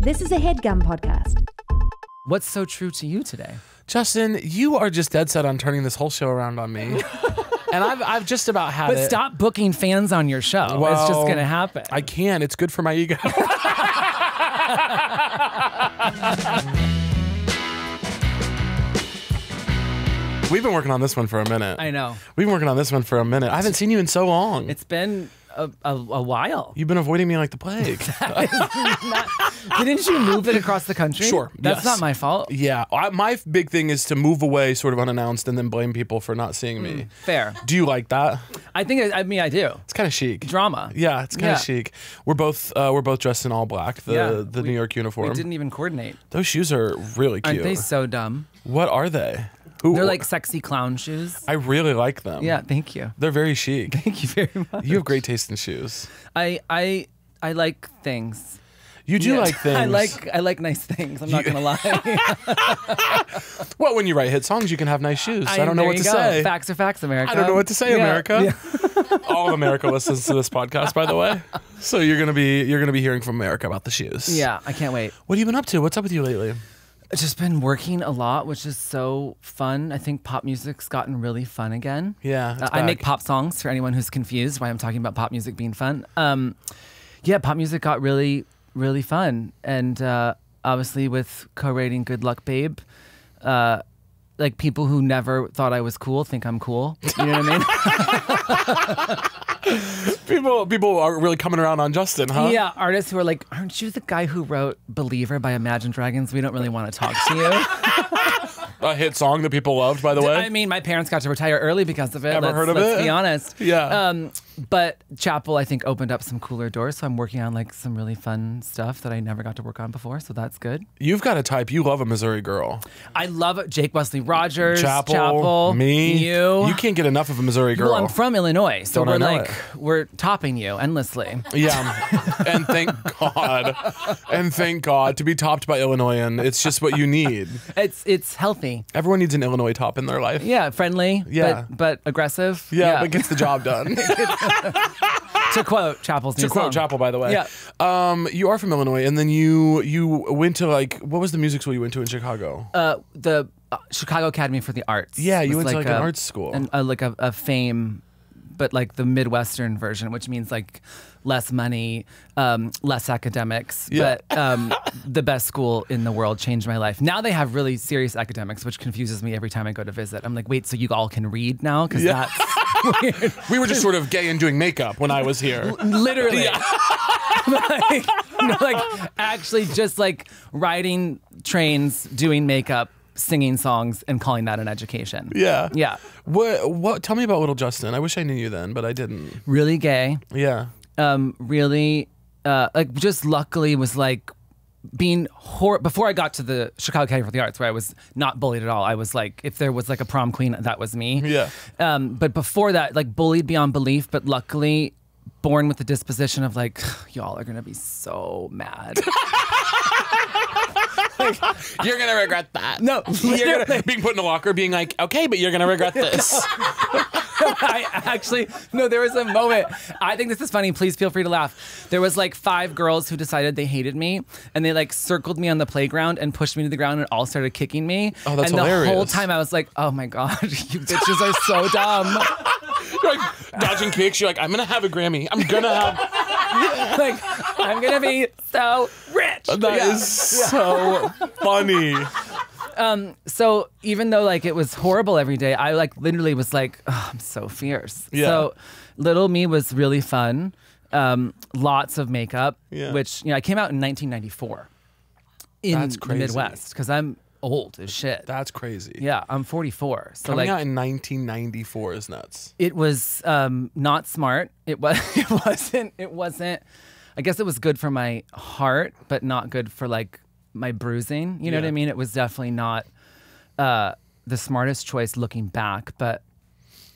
This is a Headgum podcast. What's so true to you today? Justin, you are just dead set on turning this whole show around on me. And I've just about had it. But stop booking fans on your show. Well, it's just going to happen. I can't. It's good for my ego. We've been working on this one for a minute. I know. We've been working on this one for a minute. I haven't seen you in so long. It's been a while. You've been avoiding me like the plague. Didn't you move it across the country? Sure. That's yes. not my fault. Yeah. My big thing is to move away sort of unannounced and then blame people for not seeing me. Fair. Do you like that? I do. It's kind of chic. Drama. Yeah, it's kind of chic. We're both dressed in all black, the New York uniform. We didn't even coordinate. Those shoes are really cute. Aren't they so dumb? What are they? They're like sexy clown shoes. I really like them. Yeah, thank you. They're very chic. Thank you very much. You have great taste in shoes. I like things. You do like things. I like nice things. I'm not gonna lie. Well, when you write hit songs, you can have nice shoes. I don't know what to say. Facts are facts, America. I don't know what to say, America. Yeah. All of America listens to this podcast, by the way. So you're gonna be hearing from America about the shoes. Yeah, I can't wait. What have you been up to? What's up with you lately? I've just been working a lot, which is so fun. I think pop music's gotten really fun again. Yeah, it's I make back. pop songs for anyone who's confused why I'm talking about pop music being fun. Yeah, pop music got really, really fun. And obviously with co-writing Good Luck Babe, like people who never thought I was cool think I'm cool. You know what I mean? People are really coming around on Justin, huh? Yeah, artists who are like, aren't you the guy who wrote Believer by Imagine Dragons? We don't really want to talk to you. A hit song that people loved, by the way. I mean, my parents got to retire early because of it. Ever heard of it? Let's be honest. Yeah. But Chappell, I think, opened up some cooler doors. So I'm working on like some really fun stuff that I never got to work on before. So that's good. You've got a type. You love a Missouri girl. I love Jake Wesley Rogers, Chappell, me. you. You can't get enough of a Missouri girl. Well, I'm from Illinois, so Don't I we're know like it. we're topping you endlessly. Yeah. And thank God. And thank God to be topped by Illinoisan. It's just what you need. It's healthy. Everyone needs an Illinois top in their life. Yeah, friendly. Yeah. but aggressive. Yeah, but gets the job done. To quote Chappell's new To quote song. Chappell, by the way. Yeah. You are from Illinois, and then you went to what was the music school you went to in Chicago? The Chicago Academy for the Arts. Yeah, you was went to like an art school. And like a fame, but like the Midwestern version, which means like less money, less academics. Yeah. But the best school in the world, changed my life. Now they have really serious academics, which confuses me every time I go to visit. I'm like, wait, so you all can read now? Because that's weird. We were just sort of gay and doing makeup when I was here. Literally. like actually just like riding trains, doing makeup, singing songs, and calling that an education. Yeah. Yeah. What? Tell me about Little Justin. I wish I knew you then, but I didn't. Really gay. Yeah. Really, like just luckily was like being before I got to the Chicago Academy for the Arts, where I was not bullied at all. I was like, if there was like a prom queen, that was me. Yeah. But before that, like bullied beyond belief, but luckily born with the disposition of like, y'all are gonna be so mad. You're gonna regret that. No, You're gonna being put in a locker, being like, okay, but you're gonna regret this. There was a moment. I think this is funny. Please feel free to laugh. There was like 5 girls who decided they hated me, and they like circled me on the playground and pushed me to the ground and all started kicking me. Oh, that's and hilarious. The whole time I was like, oh my God, you bitches are so dumb. You're like dodging kicks. You're like, I'm gonna have a Grammy. I'm gonna have. Like, I'm gonna be so rich. That is so funny. So even though like it was horrible every day, I like literally was like, oh, I'm so fierce. Yeah. So little me was really fun. Lots of makeup, Yeah. which I came out in 1994 in That's the crazy. Midwest because I'm old as shit. That's crazy. Yeah, I'm 44. So Coming like out in 1994 is nuts. it was not smart. It wasn't. I guess it was good for my heart, but not good for like my bruising. You know what I mean? It was definitely not the smartest choice looking back, but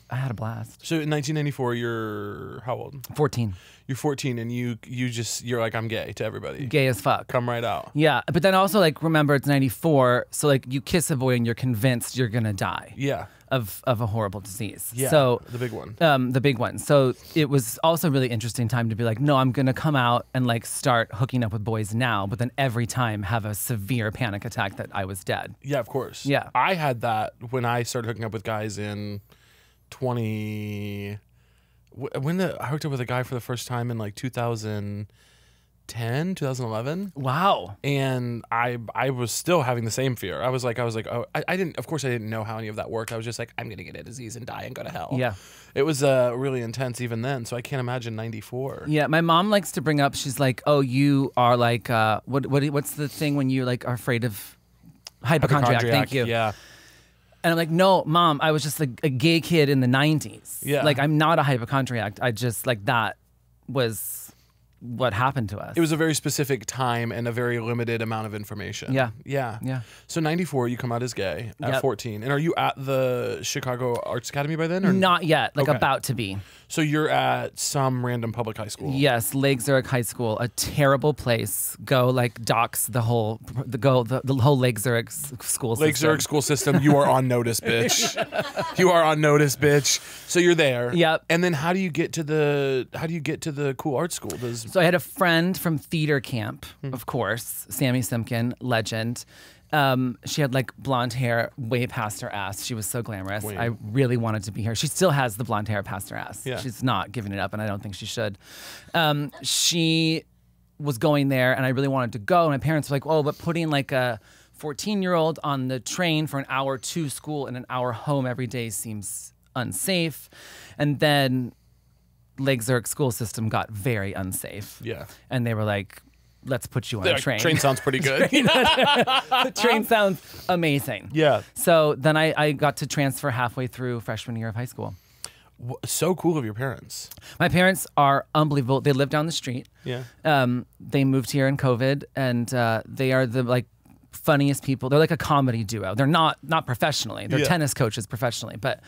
I had a blast. So in 1994, you're how old? 14. You're 14, and you're like, I'm gay to everybody. Gay as fuck. Come right out. Yeah, but then also like remember it's 94, so like you kiss a boy and you're convinced you're gonna die. Yeah. of a horrible disease. Yeah, So the big one. the big one. So it was also a really interesting time to be like, no, I'm gonna come out and like start hooking up with boys now, but then every time have a severe panic attack that I was dead. Yeah, of course. Yeah. I had that when I started hooking up with guys in 20. I hooked up with a guy for the first time in like 2010, 2011. Wow. And I was still having the same fear. I was like, oh, I didn't, of course I didn't know how any of that worked. I was just like, I'm going to get a disease and die and go to hell. Yeah. It was really intense even then. So I can't imagine 94. Yeah, my mom likes to bring up, she's like, oh, you are like, what's the thing when you like are afraid of hypochondriac? Thank you. Yeah. And I'm like, no, Mom, I was just like a gay kid in the 90s. Yeah. Like, I'm not a hypochondriac. I just, like, that was what happened to us. It was a very specific time and a very limited amount of information. Yeah. Yeah. Yeah. So 94, you come out as gay at Yep. 14. And are you at the Chicago Arts Academy by then? Or? Not yet, like Okay. about to be. So you're at some random public high school. Yes, Lake Zurich High School, a terrible place. Go like dox the whole Lake Zurich school system. Lake Zurich school system, you are on notice, bitch. You are on notice, bitch. So you're there. Yep. And then how do you get to the cool art school? So I had a friend from theater camp, Hmm. of course, Sammy Simpkin, legend. She had like blonde hair way past her ass. She was so glamorous. Queen. I really wanted to be her. She still has the blonde hair past her ass. Yeah. She's not giving it up, and I don't think she should. She was going there, and I really wanted to go. And my parents were like, "Oh, but putting like a 14-year-old on the train for an hour to school and an hour home every day seems unsafe." And then Lake Zurich school system got very unsafe. Yeah. And they were like, let's put you on a train. Train sounds pretty good. The train sounds amazing. Yeah. So then I got to transfer halfway through freshman year of high school. So cool of your parents. My parents are unbelievable. They live down the street. Yeah. They moved here in COVID, and they are the like funniest people. They're like a comedy duo. They're not professionally. They're Yeah. tennis coaches professionally, but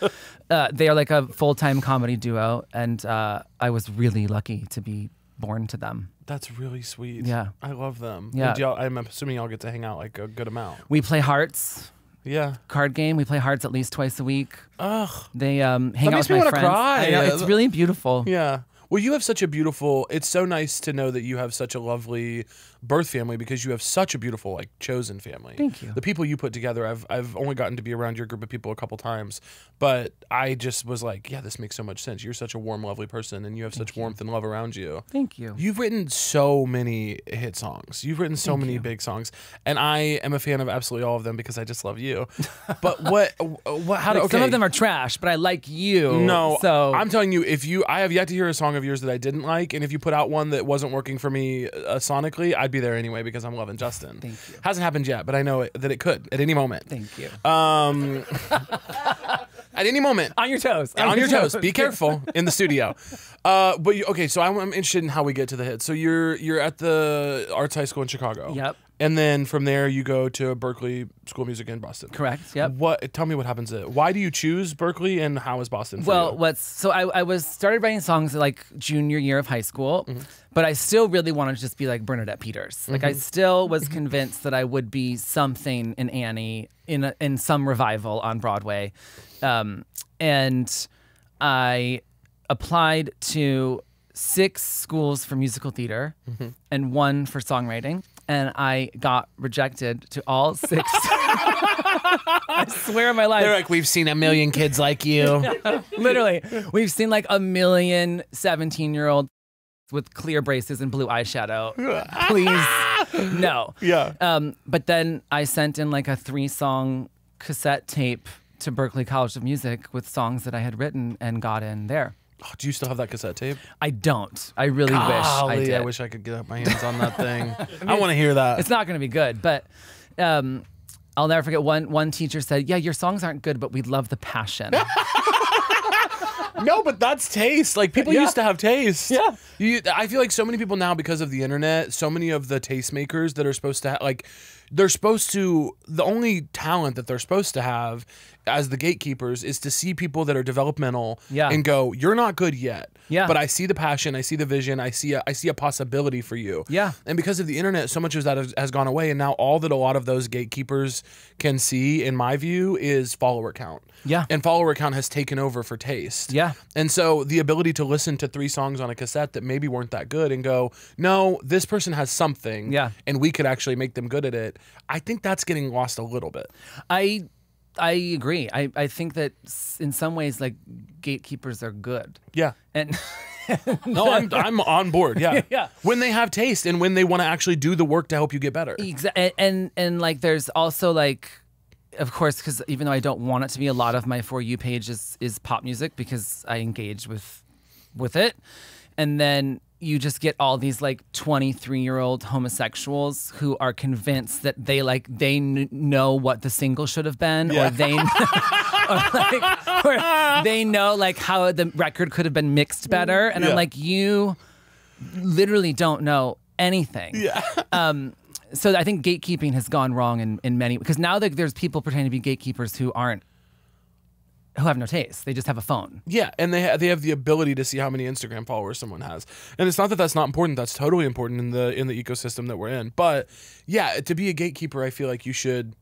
they are like a full-time comedy duo. And I was really lucky to be born to them. That's really sweet. Yeah. I love them. Yeah. And I'm assuming y'all get to hang out like a good amount. We play hearts. Yeah. Card game. We play hearts at least twice a week. Ugh. They hang out makes with me my wanna friends. cry. I know, it's really beautiful. Yeah. Well, you have such a beautiful, it's so nice to know that you have such a lovely birth family because you have such a beautiful, like, chosen family. Thank you. The people you put together, I've only gotten to be around your group of people a couple times, but I just was like, yeah, this makes so much sense. You're such a warm, lovely person, and you have such warmth and love around you. Thank you. You've written so many hit songs. You've written so many big songs, and I am a fan of absolutely all of them because I just love you. But how do, Like, okay. some of them are trash, but I like you. No, so I'm telling you, I have yet to hear a song of yours that I didn't like, and if you put out one that wasn't working for me sonically, I'd be there anyway because I'm loving Justin. Thank you. Hasn't happened yet, but I know that it could at any moment. Thank you. At any moment. On your toes. On your toes. Be careful in the studio. Okay, so I'm interested in how we get to the hits. So you're at the Arts High School in Chicago. Yep. And then from there you go to Berklee School of Music in Boston. Correct. Yep. Tell me what happens there. Why do you choose Berklee, and how is Boston for Well, you? I was started writing songs like junior year of high school, but I still really wanted to just be like Bernadette Peters. Like I still was convinced that I would be something in Annie in some revival on Broadway, and I applied to 6 schools for musical theater and 1 for songwriting. And I got rejected to all 6. I swear on my life. They're like, we've seen a million kids like you. Literally. We've seen like a million 17-year-olds with clear braces and blue eyeshadow. Please, no. Yeah. But then I sent in like a 3-song cassette tape to Berklee College of Music with songs that I had written and got in there. Oh, do you still have that cassette tape? I don't. I really wish I Golly, did. I wish I could get my hands on that thing. I want to hear that. It's not going to be good, but I'll never forget one teacher said, yeah, your songs aren't good, but we love the passion. No, but that's taste. Like people used to have taste. Yeah. I feel like so many people now, because of the internet, so many of the tastemakers that are supposed to the only talent that they're supposed to have as the gatekeepers is to see people that are developmental and go, you're not good yet. Yeah. But I see the passion, I see the vision, I see a possibility for you. Yeah. And because of the internet, so much of that has gone away. And now all that a lot of those gatekeepers can see, in my view, is follower count. Yeah. And follower count has taken over for taste. Yeah. And so the ability to listen to 3 songs on a cassette that maybe weren't that good and go, no, this person has something. Yeah. And we could actually make them good at it. I think that's getting lost a little bit. I agree. I think that in some ways, like, gatekeepers are good. Yeah. And no, I'm on board. Yeah. Yeah. When they have taste and when they want to actually do the work to help you get better. Exactly. And like, there's also like, of course, because even though I don't want it to be, a lot of my For You page is pop music because I engage with it. And then you just get all these like 23-year-old homosexuals who are convinced that they know what the single should have been, or they or they know like how the record could have been mixed better. And I'm like, you literally don't know anything. Yeah. So I think gatekeeping has gone wrong in many, because now there's people pretending to be gatekeepers who have no taste. They just have a phone. Yeah, and they have the ability to see how many Instagram followers someone has. And it's not that that's not important. That's totally important in the ecosystem that we're in. But yeah, to be a gatekeeper, I feel like you should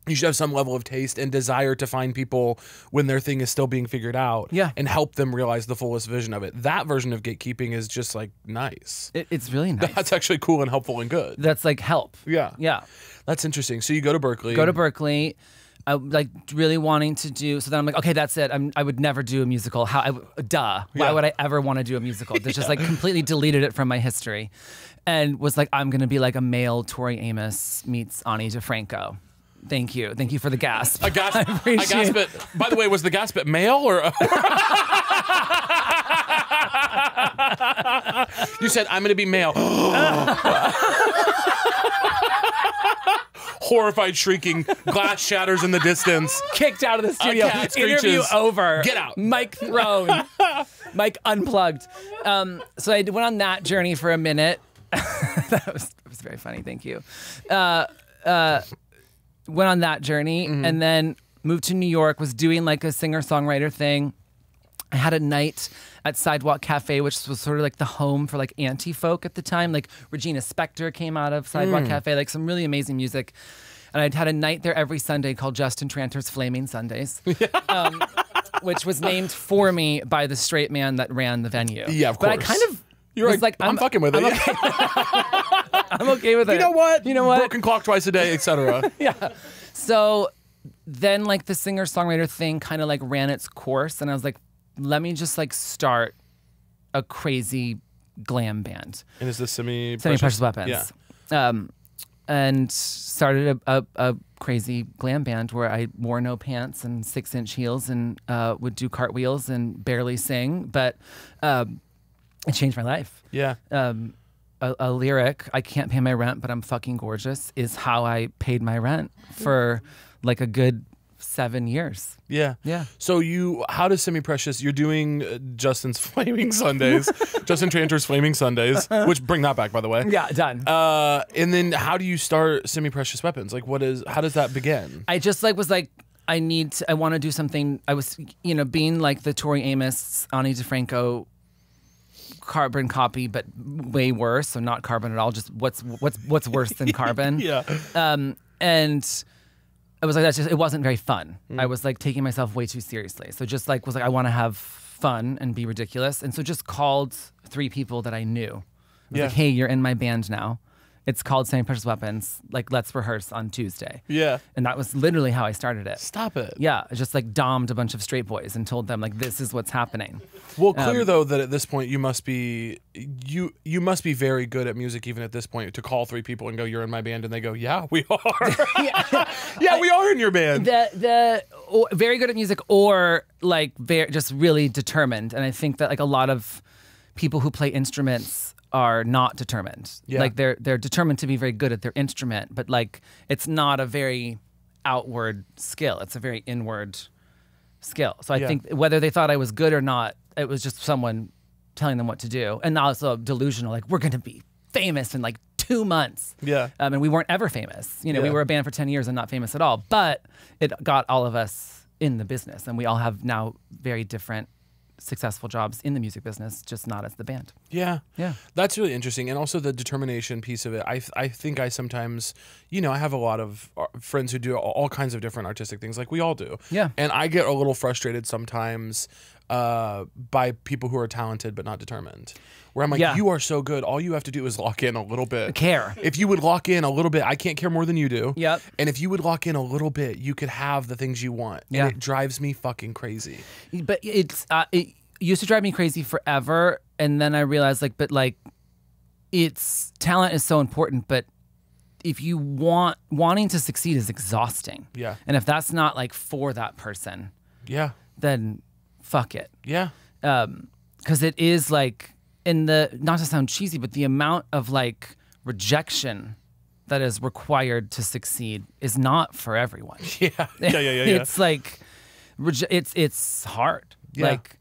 have some level of taste and desire to find people when their thing is still being figured out. Yeah. And help them realize the fullest vision of it. That version of gatekeeping is just like nice. It's really nice. That's actually cool and helpful and good. That's like help. Yeah. Yeah. That's interesting. So you go to Berkeley. Go to Berkeley. I like really wanting to do, so then I'm like, okay, that's it. I would never do a musical. Why would I ever want to do a musical? That's just like completely deleted it from my history, and was like, I'm gonna be like a male Tori Amos meets Ani DeFranco. Thank you for the gasp. A gasp bit. By the way, was the gasp bit male or? You said I'm gonna be male. Horrified shrieking, glass shatters in the distance. Kicked out of the studio. Cat Interview screeches. over. Get out. Mic thrown. Mic unplugged. So I went on that journey for a minute. That was very funny. Thank you. Went on that journey and then moved to New York. Was doing like a singer-songwriter thing. I had a night at Sidewalk Cafe, which was sort of like the home for like anti-folk at the time. Like Regina Spektor came out of Sidewalk Cafe, like some really amazing music. And I'd had a night there every Sunday called Justin Tranter's Flaming Sundays, which was named for me by the straight man that ran the venue. Yeah, of course. But I kind of You're was like, I'm fucking with it. Okay. I'm okay with it. You know what? You know what? Broken clock twice a day, etc. Yeah. So then like the singer-songwriter thing kind of like ran its course, and I was like, let me just like start a crazy glam band. And is this Semi-Precious Weapons. Yeah. And started a crazy glam band where I wore no pants and 6-inch heels and would do cartwheels and barely sing, but it changed my life. Yeah. A lyric, I can't pay my rent, but I'm fucking gorgeous, is how I paid my rent for like a good 7 years. Yeah. Yeah. So how does Semi-Precious, you're doing Justin's Flaming Sundays, Justin Tranter's Flaming Sundays, which bring that back, by the way. Yeah, done. And then how do you start Semi-Precious Weapons? Like how does that begin? I just like was like, I want to do something. I was, being like the Tori Amos, Ani DeFranco carbon copy, but way worse. So not carbon at all, just what's worse than carbon. Yeah. And I was like, it wasn't very fun. I was like taking myself way too seriously. So just like was like, I want to have fun and be ridiculous. And so just called 3 people that I knew. I was like, hey, you're in my band now. It's called Semi-Precious Weapons. Like, let's rehearse on Tuesday. Yeah. And that was literally how I started it. Stop it. Yeah. I just like dommed a bunch of straight boys and told them like, this is what's happening. Well, clear though that at this point you must be very good at music even at this point to call 3 people and go, you're in my band, and they go, yeah, we are. Yeah, we are in your band. Very good at music, or like just really determined. And I think that like a lot of people who play instruments are not determined. Yeah. Like they're determined to be very good at their instrument, but like it's not a very outward skill. It's a very inward skill. So I think whether they thought I was good or not, it was just someone telling them what to do. And also delusional, like, we're going to be famous in like 2 months. Yeah. And we weren't ever famous. You know, we were a band for 10 years and not famous at all. But it got all of us in the business. And we all have now very different successful jobs in the music business, just not as the band. Yeah. Yeah. That's really interesting. And also the determination piece of it. I think I sometimes, you know, I have a lot of friends who do all kinds of different artistic things like we all do. Yeah. And I get a little frustrated sometimes by people who are talented but not determined. Where I'm like, you are so good. All you have to do is lock in a little bit. Care. If you would lock in a little bit, I can't care more than you do. Yep. And if you would lock in a little bit, you could have the things you want. Yeah. And it drives me fucking crazy. But it used to drive me crazy forever. And then I realized, like, talent is so important, but if you wanting to succeed is exhausting. Yeah. And if that's not like for that person, then fuck it. Yeah. Because it is like, not to sound cheesy, but the amount of like rejection that is required to succeed is not for everyone. Yeah. It's like, it's hard. Yeah. Like,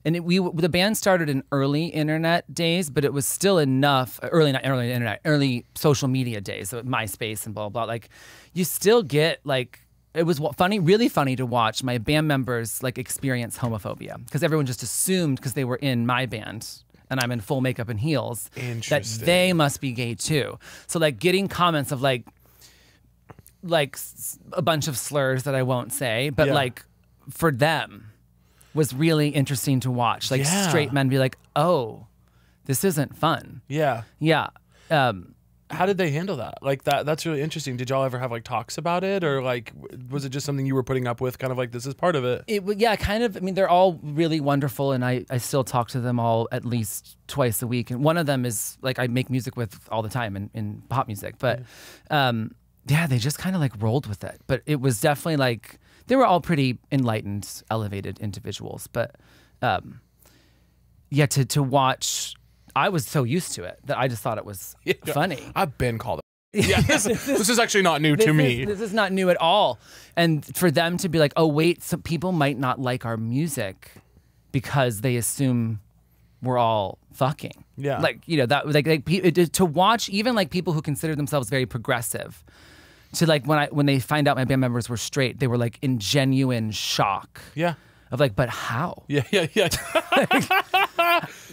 and the band started in early internet days, but it was still enough, early social media days, so MySpace and blah, blah, blah. Like, you still get like, it was really funny to watch my band members like experience homophobia, because everyone just assumed, because they were in my band and I'm in full makeup and heels, that they must be gay too. So like getting comments of like a bunch of slurs that I won't say, but like for them was really interesting to watch. Like straight men be like, oh, this isn't fun. Yeah. Yeah. How did they handle that? Like that's really interesting. Did y'all ever have like talks about it, or like was it just something you were putting up with, kind of like this is part of it? Kind of. I mean, they're all really wonderful, and I still talk to them all at least twice a week. And one of them is like I make music with all the time in pop music. But they just kind of like rolled with it. But it was definitely like they were all pretty enlightened, elevated individuals. But to watch. I was so used to it that I just thought it was funny. I've been called it. Yeah, this is actually not new to me. This is not new at all. And for them to be like, oh, wait, some people might not like our music because they assume we're all fucking. Yeah. Like, you know, that to watch even like people who consider themselves very progressive, to like when they find out my band members were straight, they were like in genuine shock. Yeah. Of like, but how? Yeah.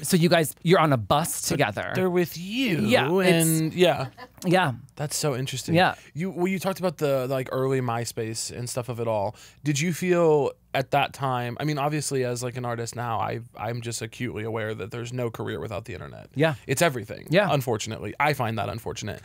So you guys, you're on a bus together. They're with you. Yeah. Yeah. That's so interesting. Yeah. You talked about the like early MySpace and stuff of it all. Did you feel at that time, I mean, obviously as like an artist now, I'm just acutely aware that there's no career without the internet. Yeah. It's everything. Yeah. Unfortunately. I find that unfortunate.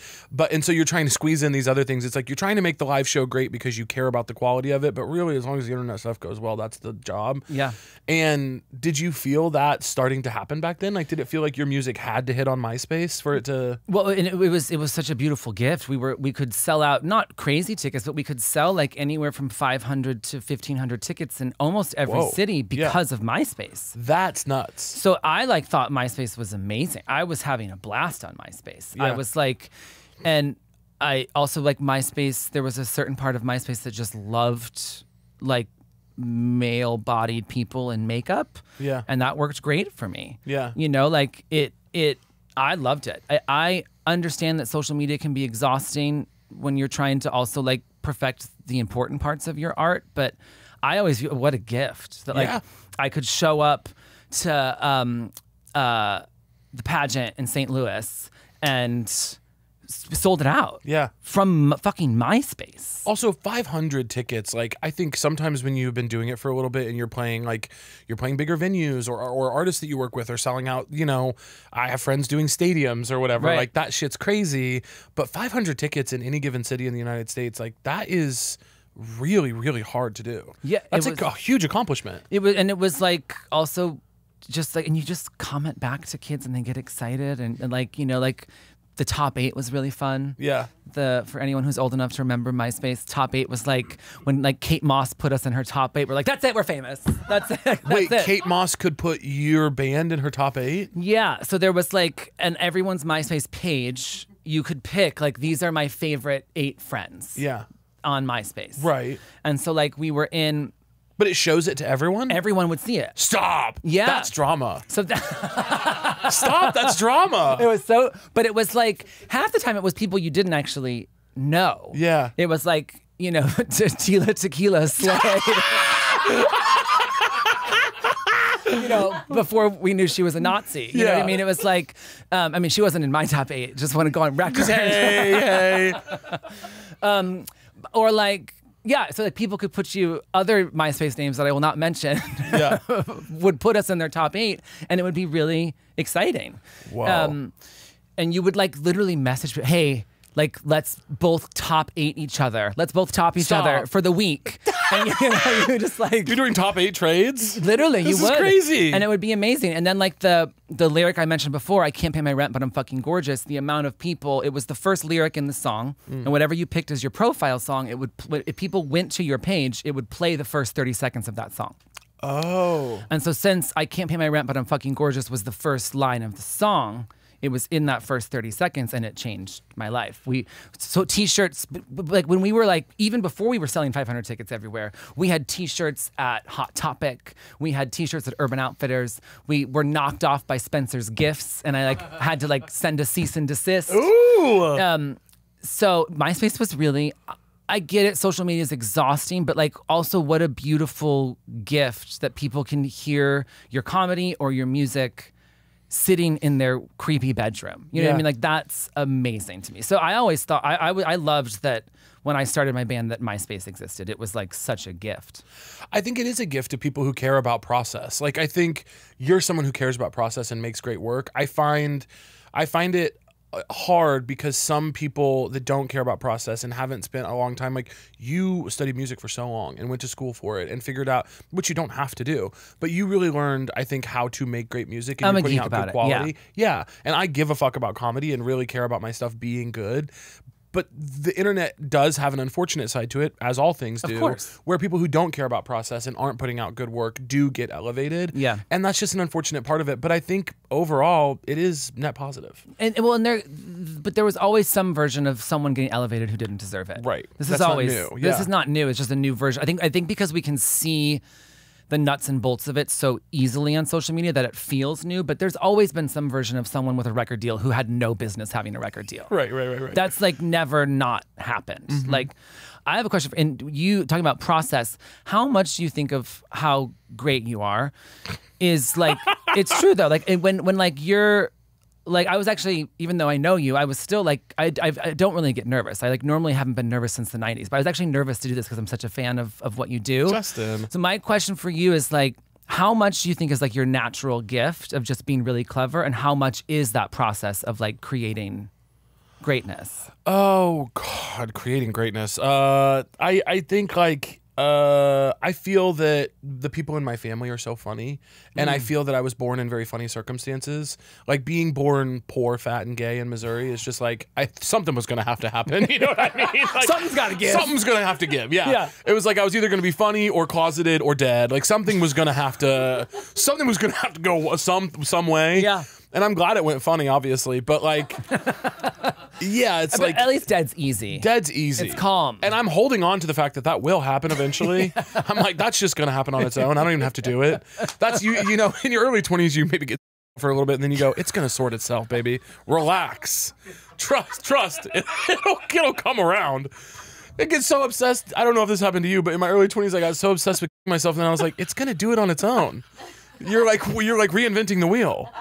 And so you're trying to squeeze in these other things. It's like you're trying to make the live show great because you care about the quality of it, but really as long as the internet stuff goes well, that's the job. Yeah. And did you feel that starting to happen back then? Like, did it feel like your music had to hit on MySpace for it to? Well, and it was such a beautiful gift. We could sell out, not crazy tickets, but we could sell like anywhere from 500 to 1,500 tickets in almost every city because of MySpace. That's nuts. So I like thought MySpace was amazing. I was having a blast on MySpace. Yeah. I was like, and I also like MySpace. There was a certain part of MySpace that just loved like male-bodied people in makeup. Yeah. And that worked great for me. Yeah. You know, like I loved it. I understand that social media can be exhausting when you're trying to also like perfect the important parts of your art, but I always view what a gift that like I could show up to the pageant in St. Louis and sold it out. Yeah. From fucking MySpace. Also 500 tickets. Like I think sometimes when you've been doing it for a little bit and you're playing bigger venues or artists that you work with are selling out, you know, I have friends doing stadiums or whatever. Right. Like that shit's crazy. But 500 tickets in any given city in the United States, like that is really, really hard to do. Yeah. That's like a huge accomplishment. It was like also just like, and you just comment back to kids and they get excited and like, you know, like the top 8 was really fun. Yeah. For anyone who's old enough to remember MySpace, top 8 was like when like Kate Moss put us in her top 8. We're like, that's it, we're famous. That's it. Wait, Kate Moss could put your band in her top 8? Yeah. So there was like, and everyone's MySpace page, you could pick like, these are my favorite 8 friends. Yeah. On MySpace. Right. And so like we were in But it shows it to everyone? Everyone would see it. Stop. Yeah. That's drama. So Stop. That's drama. It was so, but it was like half the time it was people you didn't actually know. Yeah. It was like, you know, tequila slay. You know, before we knew she was a Nazi. You know what I mean? It was like, I mean, she wasn't in my top 8. Just want to go on record. Hey. Or like, yeah, so like people could put you, other MySpace names that I will not mention, would put us in their top 8, and it would be really exciting. Wow. And you would like literally message, hey, like, let's both top 8 each other. Let's both top each other for the week. And you just like... You're doing top 8 trades? Literally, you would. This is crazy. And it would be amazing. And then like the lyric I mentioned before, I can't pay my rent, but I'm fucking gorgeous. The amount of people, it was the first lyric in the song. And whatever you picked as your profile song, it would, if people went to your page, it would play the first 30 seconds of that song. Oh. And so since I can't pay my rent, but I'm fucking gorgeous was the first line of the song, it was in that first 30 seconds, and it changed my life. So t-shirts, like when we were like, even before we were selling 500 tickets everywhere, we had t-shirts at Hot Topic. We had t-shirts at Urban Outfitters. We were knocked off by Spencer's Gifts, and I like had to like send a cease and desist. Ooh. So MySpace was really, I get it, social media is exhausting, but like also what a beautiful gift that people can hear your comedy or your music sitting in their creepy bedroom. You know what I mean? Like that's amazing to me. So I always thought, I loved that when I started my band that MySpace existed. It was like such a gift. I think it is a gift to people who care about process. Like I think you're someone who cares about process and makes great work. I find it hard because some people that don't care about process and haven't spent a long time, like you studied music for so long and went to school for it and figured out, which you don't have to do, but you really learned, I think, how to make great music and I'm you're a putting geek out about good it, quality. Yeah. And I give a fuck about comedy and really care about my stuff being good. But the internet does have an unfortunate side to it, as all things do, of course, where people who don't care about process and aren't putting out good work do get elevated. Yeah. And that's just an unfortunate part of it. But I think overall, it is net positive. But there was always some version of someone getting elevated who didn't deserve it. Right. This That's is always not new. This is not new. It's just a new version. I think because we can see the nuts and bolts of it so easily on social media that it feels new, but there's always been some version of someone with a record deal who had no business having a record deal. Right. That's like never not happened. Like, I have a question, and you talking about process, how much do you think of how great you are is like, it's true though, like when like you're, like I was actually, even though I know you, I was still like, I don't really get nervous. I like normally haven't been nervous since the 90s, but I was actually nervous to do this because I'm such a fan of what you do. Justin. So my question for you is like, how much do you think is like your natural gift of just being really clever, and how much is that process of like creating greatness? Oh God, creating greatness. I think like, I feel that the people in my family are so funny, and I feel that I was born in very funny circumstances. Like being born poor, fat, and gay in Missouri is just like something was gonna have to happen. You know what I mean? Like, Something's got to give. Something's gonna have to give. Yeah. It was like I was either gonna be funny or closeted or dead. Like something was gonna have to go some way. Yeah. And I'm glad it went funny, obviously, but like, yeah, it's But like at least dead's easy. Dead's easy. It's calm. And I'm holding on to the fact that will happen eventually. I'm like, that's just going to happen on its own. I don't even have to do it. That's you know, in your early 20s, you maybe get for a little bit and then you go, it's going to sort itself, baby. Relax. Trust. It'll come around. I get so obsessed. I don't know if this happened to you, but in my early 20s, I got so obsessed with myself, and then I was like, it's going to do it on its own. You're like reinventing the wheel.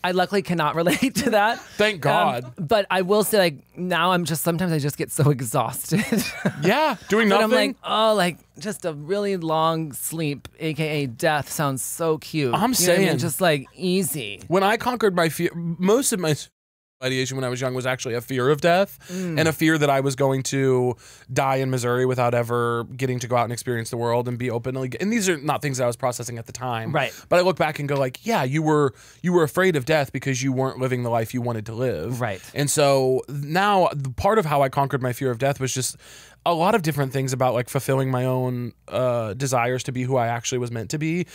I luckily cannot relate to that. Thank God. But I will say, like, now sometimes I just get so exhausted. Yeah, doing nothing. And I'm like, oh, like just a really long sleep, aka death, sounds so cute. I'm You know saying, what I mean? Just like easy. When I conquered my fear, most of my ideation when I was young was actually a fear of death and a fear that I was going to die in Missouri without ever getting to go out and experience the world and be openly. And these are not things that I was processing at the time. Right. But I look back and go like, yeah, you were afraid of death because you weren't living the life you wanted to live. Right. And so now the part of how I conquered my fear of death was just a lot of different things about like fulfilling my own desires to be who I actually was meant to be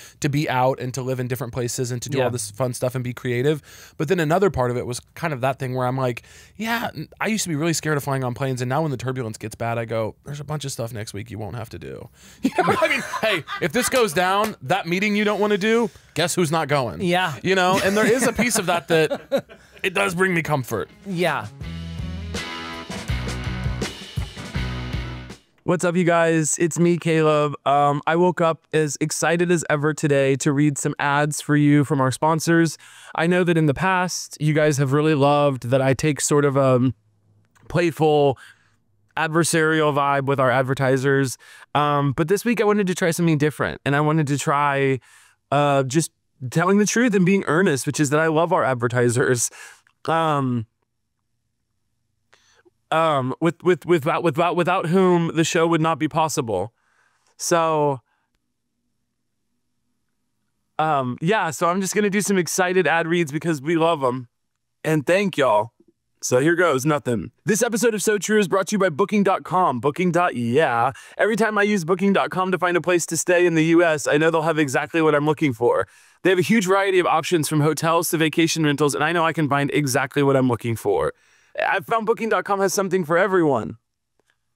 out and to live in different places and to do all this fun stuff and be creative. But then another part of it was kind of that thing where I'm like, yeah, I used to be really scared of flying on planes, and now when the turbulence gets bad, I go, there's a bunch of stuff next week you won't have to do. You know? I mean, hey, if this goes down, that meeting you don't want to do, guess who's not going? Yeah. You know, and there is a piece of that it does bring me comfort. Yeah. What's up, you guys? It's me, Caleb. I woke up as excited as ever today to read some ads for you from our sponsors. I know that in the past, you guys have really loved that I take sort of a playful, adversarial vibe with our advertisers. But this week, I wanted to try something different. And I wanted to try just telling the truth and being earnest, which is that I love our advertisers. Without whom the show would not be possible. So, yeah, so I'm just going to do some excited ad reads because we love them. And thank y'all. So here goes nothing. This episode of So True is brought to you by Booking.com. Booking.yeah. Every time I use Booking.com to find a place to stay in the US, I know they'll have exactly what I'm looking for. They have a huge variety of options from hotels to vacation rentals, and I know I can find exactly what I'm looking for. I found Booking.com has something for everyone.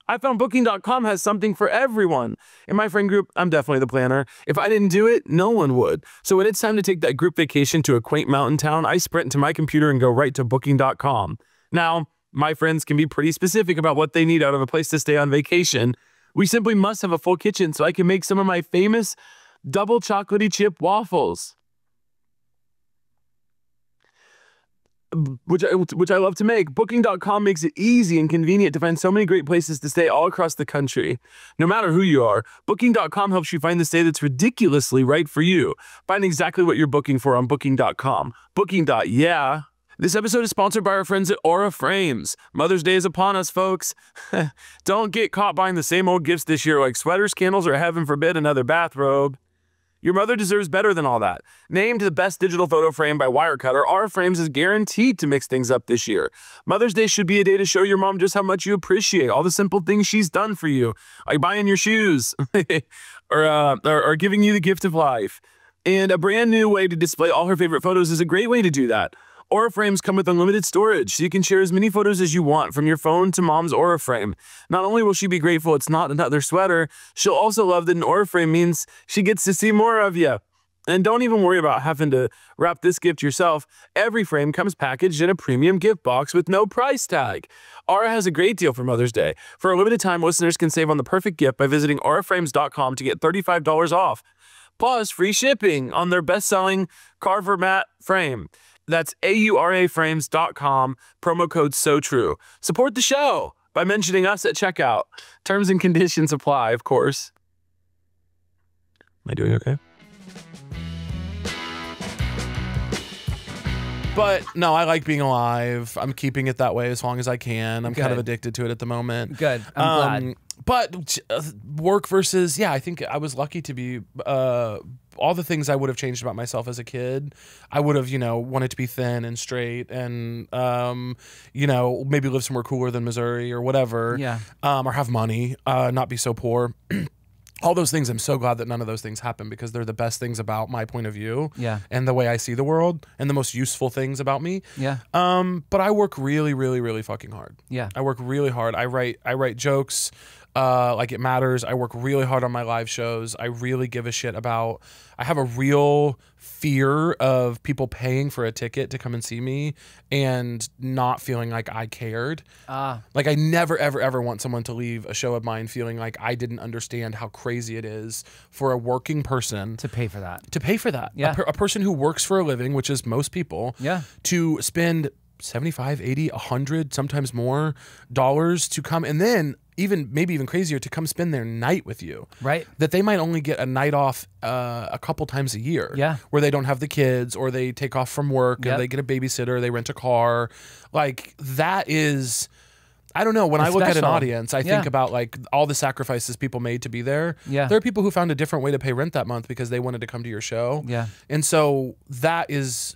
I found Booking.com has something for everyone. In my friend group, I'm definitely the planner. If I didn't do it, no one would. So when it's time to take that group vacation to a quaint mountain town, I sprint to my computer and go right to Booking.com. Now, my friends can be pretty specific about what they need out of a place to stay on vacation. We simply must have a full kitchen so I can make some of my famous double chocolatey chip waffles, which I love to make. Booking.com makes it easy and convenient to find so many great places to stay all across the country. No matter who you are, Booking.com helps you find the stay that's ridiculously right for you. Find exactly what you're booking for on Booking.com. Booking.yeah. This episode is sponsored by our friends at Aura Frames. Mother's Day is upon us, folks. Don't get caught buying the same old gifts this year like sweaters, candles, or heaven forbid another bathrobe. Your mother deserves better than all that. Named the best digital photo frame by Wirecutter, Aura Frames is guaranteed to mix things up this year. Mother's Day should be a day to show your mom just how much you appreciate all the simple things she's done for you, like buying your shoes or giving you the gift of life. And a brand new way to display all her favorite photos is a great way to do that. Aura Frames come with unlimited storage, so you can share as many photos as you want from your phone to mom's Aura Frame. Not only will she be grateful it's not another sweater, she'll also love that an Aura Frame means she gets to see more of you. And don't even worry about having to wrap this gift yourself. Every frame comes packaged in a premium gift box with no price tag. Aura has a great deal for Mother's Day. For a limited time, listeners can save on the perfect gift by visiting auraframes.com to get $35 off, plus free shipping on their best-selling Carver Matte frame. That's auraframes.com, promo code SOTRUE. Support the show by mentioning us at checkout. Terms and conditions apply, of course. Am I doing okay? But no, I like being alive. I'm keeping it that way as long as I can. I'm kind of addicted to it at the moment. Good. I'm glad. But work versus, yeah, I think I was lucky to be, all the things I would have changed about myself as a kid, I would have, wanted to be thin and straight and, maybe live somewhere cooler than Missouri or whatever. Yeah. Or have money, not be so poor. All those things, I'm so glad that none of those things happen because they're the best things about my point of view and the way I see the world and the most useful things about me. Yeah. But I work really, really, really fucking hard. Yeah. I work really hard. I write jokes like it matters. I work really hard on my live shows. I really give a shit about, I have a real fear of people paying for a ticket to come and see me and not feeling like I cared. Like I never, ever, ever want someone to leave a show of mine feeling like I didn't understand how crazy it is for a working person to pay for that. Yeah. A person who works for a living, which is most people, to spend 75, 80, 100, sometimes more dollars to come, and then maybe even crazier, to come spend their night with you. Right. That they might only get a night off a couple times a year. Yeah. Where they don't have the kids, or they take off from work and they get a babysitter, they rent a car. Like that is, I don't know. When I look at an audience, I think about like all the sacrifices people made to be there. Yeah. There are people who found a different way to pay rent that month because they wanted to come to your show. Yeah. And so that is,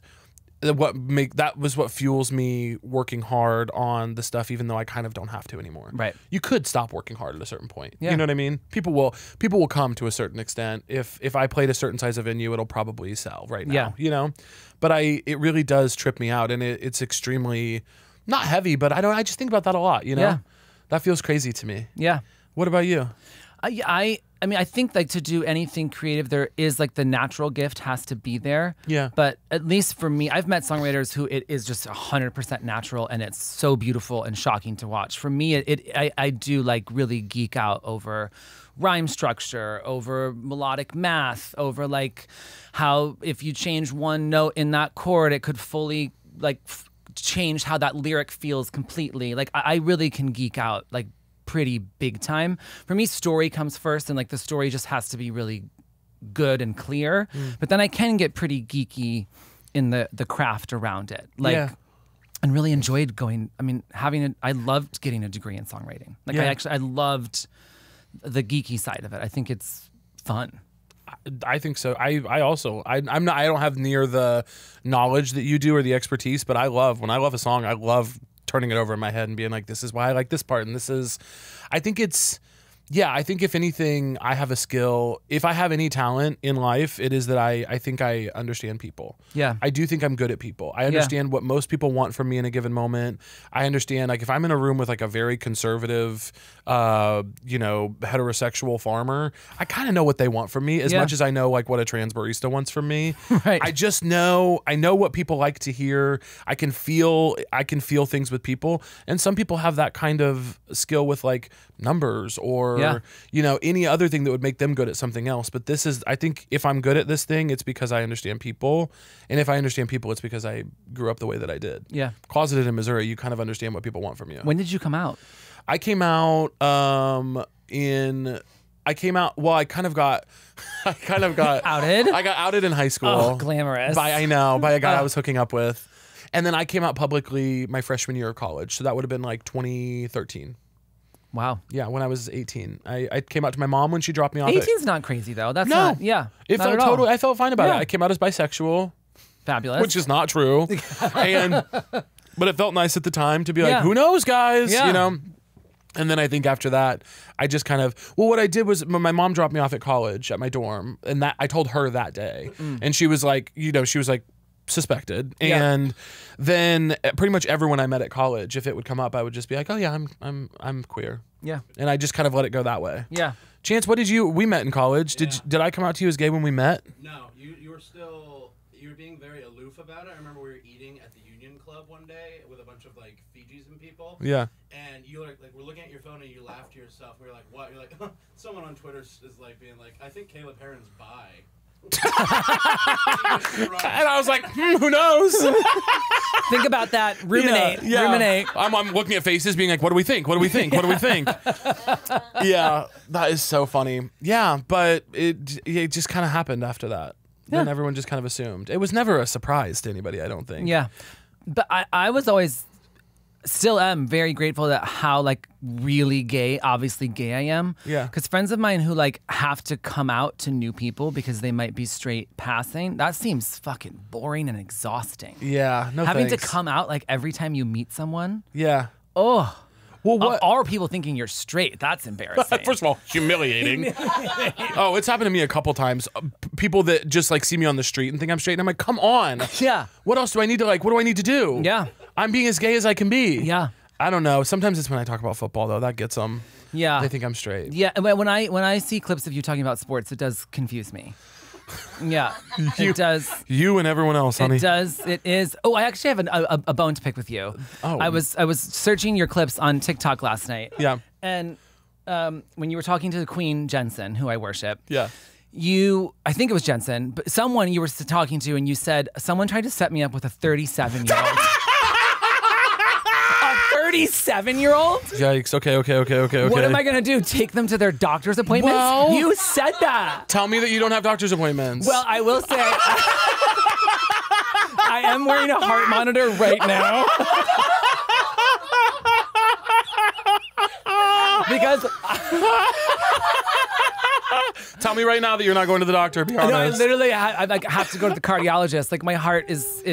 that was what fuels me working hard on the stuff, even though I kind of don't have to anymore. Right. You could stop working hard at a certain point. Yeah. You know what I mean? People will come to a certain extent. If I played a certain size of venue, it'll probably sell right now. Yeah. You know? But it really does trip me out, and it's extremely not heavy, but I just think about that a lot, you know? Yeah. That feels crazy to me. Yeah. What about you? I mean, I think like to do anything creative, there is like the natural gift has to be there. Yeah. But at least for me, I've met songwriters who it is just 100% natural and it's so beautiful and shocking to watch. For me, I do like really geek out over rhyme structure, over melodic math, over like how if you change one note in that chord, it could fully like change how that lyric feels completely. Like I really can geek out like pretty big time. For me, story comes first, and like the story just has to be really good and clear. But then I can get pretty geeky in the craft around it. Like, Yeah. and really enjoyed going. I mean, I loved getting a degree in songwriting. Like Yeah. I loved the geeky side of it. I think it's fun. I think so. I also I'm not. I don't have near the knowledge that you do or the expertise, but when I love a song, I love turning it over in my head and being like, this is why I like this part, and this is. I think if anything, I have a skill. If I have any talent in life, it is that I think I understand people. Yeah. I do think I'm good at people. I understand what most people want from me in a given moment. I understand, like, if I'm in a room with like a very conservative, heterosexual farmer, I kind of know what they want from me as much as I know like what a trans barista wants from me. Right. I know what people like to hear. I can feel things with people, and some people have that kind of skill with like numbers or any other thing that would make them good at something else. But I think if I'm good at this thing, it's because I understand people, and if I understand people, it's because I grew up the way that I did. Yeah. Closeted in Missouri, you kind of understand what people want from you. When did you come out? I came out well, I kind of got Outed? I got outed in high school. Oh, glamorous. By a guy I was hooking up with. And then I came out publicly my freshman year of college. So that would have been like 2013. Wow. Yeah, when I was 18. I came out to my mom when she dropped me off. 18's not crazy though. That's No. not. Yeah. It not felt at all. totally. I felt fine about Yeah. it. I came out as bisexual, Fabulous. which is not true. But it felt nice at the time to be like, Yeah. who knows, guys? Yeah. You know? And then I think after that, I just kind of, what I did was my mom dropped me off at college at my dorm, and that I told her that day. And she was like, suspected. Yeah. And then pretty much everyone I met at college, if it would come up, I would just be like, oh yeah, I'm queer. Yeah. And I just kind of let it go that way. Yeah. Chance, we met in college. Did I come out to you as gay when we met? No, you were being very aloof about it. I remember we were eating at the Union Club one day with a bunch of like Fijis and people. Yeah. And you like we're looking at your phone and you laughed to yourself. We were like, what? You're like, someone on Twitter is like being like, I think Caleb Heron's bi. And I was like, who knows? Think about that. Ruminate. Yeah. Ruminate. I'm looking at faces being like, what do we think? What do we think? What do we think? Yeah, that is so funny. Yeah, but it just kind of happened after that. Then Yeah. everyone just kind of assumed. It was never a surprise to anybody, I don't think. Yeah. But I was always, still am very grateful that how like really gay, obviously gay I am. Yeah. Because friends of mine who like have to come out to new people because they might be straight passing, that seems fucking boring and exhausting. Yeah, no Having thanks. to come out like every time you meet someone. Yeah. Oh. Well, what? Are people thinking you're straight? That's embarrassing. First of all, humiliating. Oh, it's happened to me a couple times. People that just like see me on the street and think I'm straight, and I'm like, come on. Yeah. What else do I need to like? What do I need to do? Yeah. I'm being as gay as I can be. Yeah. I don't know. Sometimes it's when I talk about football though that gets them. Yeah. They think I'm straight. Yeah, and when I see clips of you talking about sports, it does confuse me. Yeah, it does. You and everyone else, honey. It does. It is. Oh, I actually have a bone to pick with you. Oh. I was searching your clips on TikTok last night. Yeah. And when you were talking to the Queen Jensen, who I worship. Yeah. I think it was Jensen, but someone you were talking to, and you said someone tried to set me up with a 37-year-old. 37-year-old? Yikes. Okay. What am I gonna do? Take them to their doctor's appointments? Well- You said that. Tell me that you don't have doctor's appointments. Well, I will say, I am wearing a heart monitor right now. Because Tell me right now that you're not going to the doctor. Be honest. No, I literally I like have to go to the cardiologist. Like my heart is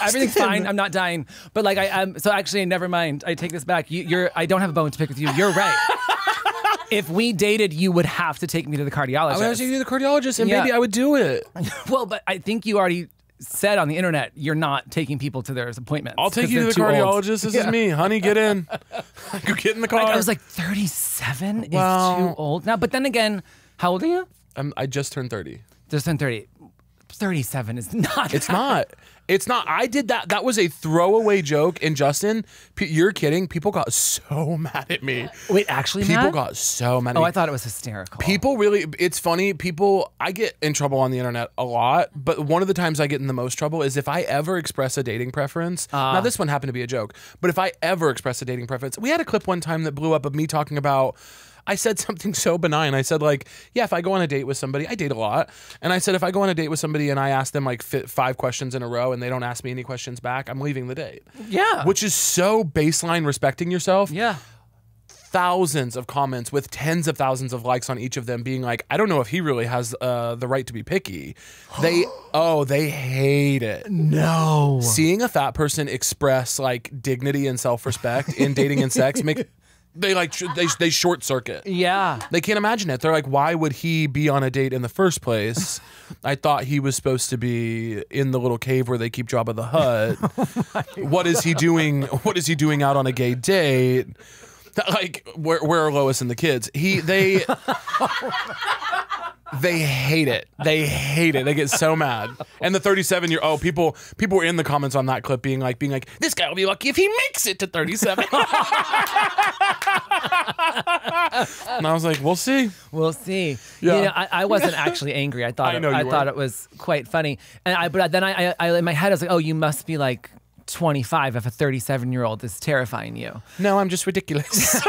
everything's fine. I'm not dying. But like so actually never mind. I take this back. I don't have a bone to pick with you. You're right. If we dated, you would have to take me to the cardiologist. I would have to take you to the cardiologist, and Yeah. maybe I would do it. Well, but I think you already said on the internet you're not taking people to their appointments. I'll take 'cause you to they're the too old. cardiologist. This is me. Honey, get in. Go get in the car. I was like 37 is Well- too old now. But then again, how old are you? I just turned 30. Just turned 30. 37 is not. It's not. It's not. I did that. That was a throwaway joke. And Justin, you're kidding. People got so mad at me. Wait, actually, People Matt? got so mad at Oh, me. I thought it was hysterical. People really, it's funny. People, I get in trouble on the internet a lot, but one of the times I get in the most trouble is if I ever express a dating preference. Now, this one happened to be a joke, but if I ever express a dating preference, we had a clip one time that blew up of me talking about. I said something so benign. I said like, yeah, if I go on a date with somebody, I date a lot. And I said, if I go on a date with somebody and I ask them like 5 questions in a row and they don't ask me any questions back, I'm leaving the date. Yeah. Which is so baseline respecting yourself. Yeah. Thousands of comments with tens of thousands of likes on each of them being like, I don't know if he really has the right to be picky. They hate it. No. Seeing a fat person express like dignity and self-respect in dating and sex they short circuit. Yeah. They can't imagine it. They're like, why would he be on a date in the first place? I thought he was supposed to be in the little cave where they keep Jabba the Hutt. What is he doing? What is he doing out on a gay date? Like, where are Lois and the kids? They hate it. They hate it. They get so mad. And the 37-year-old people were in the comments on that clip being like, this guy will be lucky if he makes it to 37. And I was like, we'll see. We'll see. Yeah. You know, I wasn't actually angry. I thought I know you thought weren't. it was quite funny. And but then I in my head I was like, oh, you must be like 25 if a 37-year-old is terrifying you. No, I'm just ridiculous.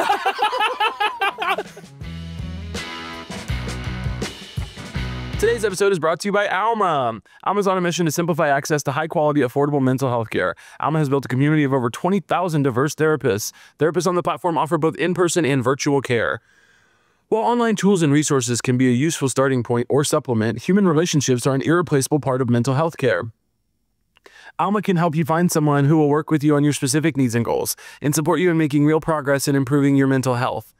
Today's episode is brought to you by Alma. Alma's on a mission to simplify access to high-quality, affordable mental health care. Alma has built a community of over 20,000 diverse therapists. Therapists on the platform offer both in-person and virtual care. While online tools and resources can be a useful starting point or supplement, human relationships are an irreplaceable part of mental health care. Alma can help you find someone who will work with you on your specific needs and goals and support you in making real progress in improving your mental health.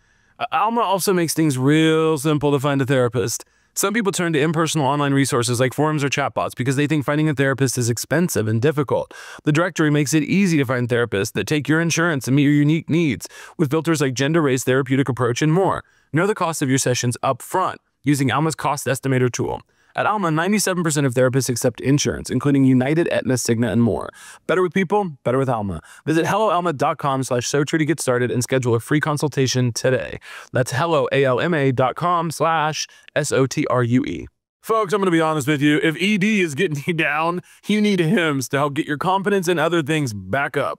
Alma also makes things real simple to find a therapist. Some people turn to impersonal online resources like forums or chatbots because they think finding a therapist is expensive and difficult. The directory makes it easy to find therapists that take your insurance and meet your unique needs with filters like gender, race, therapeutic approach, and more. Know the cost of your sessions up front using Alma's cost estimator tool. At Alma, 97% of therapists accept insurance, including United, Aetna, Cigna, and more. Better with people, better with Alma. Visit helloalma.com/sotrue to get started and schedule a free consultation today. That's helloalma.com/SOTRUE. Folks, I'm going to be honest with you. If ED is getting you down, you need Hims to help get your confidence and other things back up.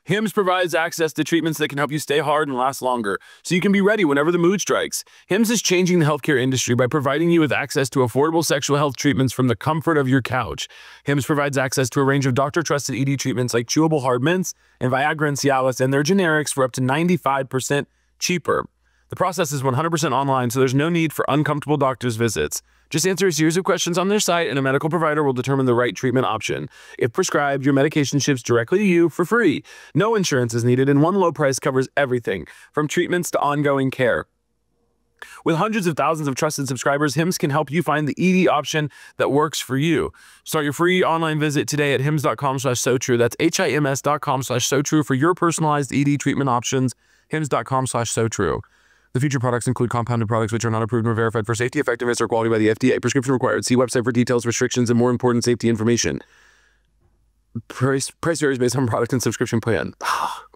Hims provides access to treatments that can help you stay hard and last longer, so you can be ready whenever the mood strikes. Hims is changing the healthcare industry by providing you with access to affordable sexual health treatments from the comfort of your couch. Hims provides access to a range of doctor-trusted ED treatments like chewable hard mints and Viagra and Cialis and their generics for up to 95% cheaper. The process is 100% online, so there's no need for uncomfortable doctor's visits. Just answer a series of questions on their site, and a medical provider will determine the right treatment option. If prescribed, your medication ships directly to you for free. No insurance is needed, and one low price covers everything, from treatments to ongoing care. With hundreds of thousands of trusted subscribers, Hims can help you find the ED option that works for you. Start your free online visit today at hims.com/sotrue. That's HIMS.com/sotrue for your personalized ED treatment options. hims.com/sotrue. The future products include compounded products which are not approved nor verified for safety, effectiveness, or quality by the FDA. Prescription required. See website for details, restrictions, and more important safety information. Price varies based on product and subscription plan.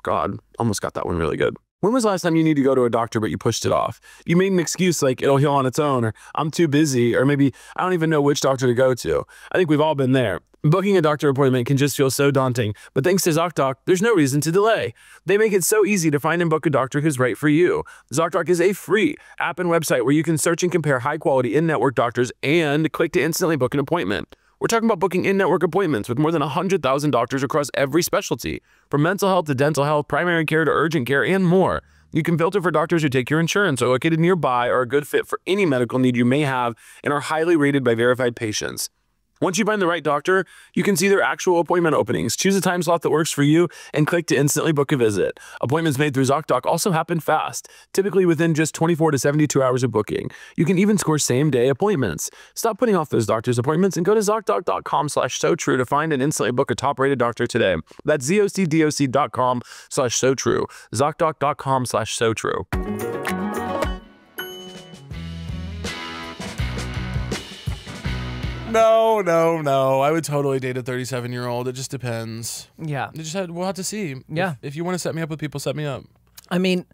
God, almost got that one really good. When was the last time you need to go to a doctor but you pushed it off? You made an excuse like it'll heal on its own, or I'm too busy, or maybe I don't even know which doctor to go to. I think we've all been there. Booking a doctor appointment can just feel so daunting, but thanks to ZocDoc, there's no reason to delay. They make it so easy to find and book a doctor who's right for you. ZocDoc is a free app and website where you can search and compare high-quality in-network doctors and click to instantly book an appointment. We're talking about booking in-network appointments with more than 100,000 doctors across every specialty, from mental health to dental health, primary care to urgent care, and more. You can filter for doctors who take your insurance, are located nearby, or are a good fit for any medical need you may have, and are highly rated by verified patients. Once you find the right doctor, you can see their actual appointment openings, choose a time slot that works for you, and click to instantly book a visit. Appointments made through ZocDoc also happen fast, typically within just 24 to 72 hours of booking. You can even score same-day appointments. Stop putting off those doctor's appointments and go to ZocDoc.com/SoTrue to find and instantly book a top-rated doctor today. That's ZocDoc.com/SoTrue. ZocDoc.com/SoTrue. No. I would totally date a 37-year-old. It just depends. Yeah. We'll have to see. Yeah. If you want to set me up with people, set me up. I mean,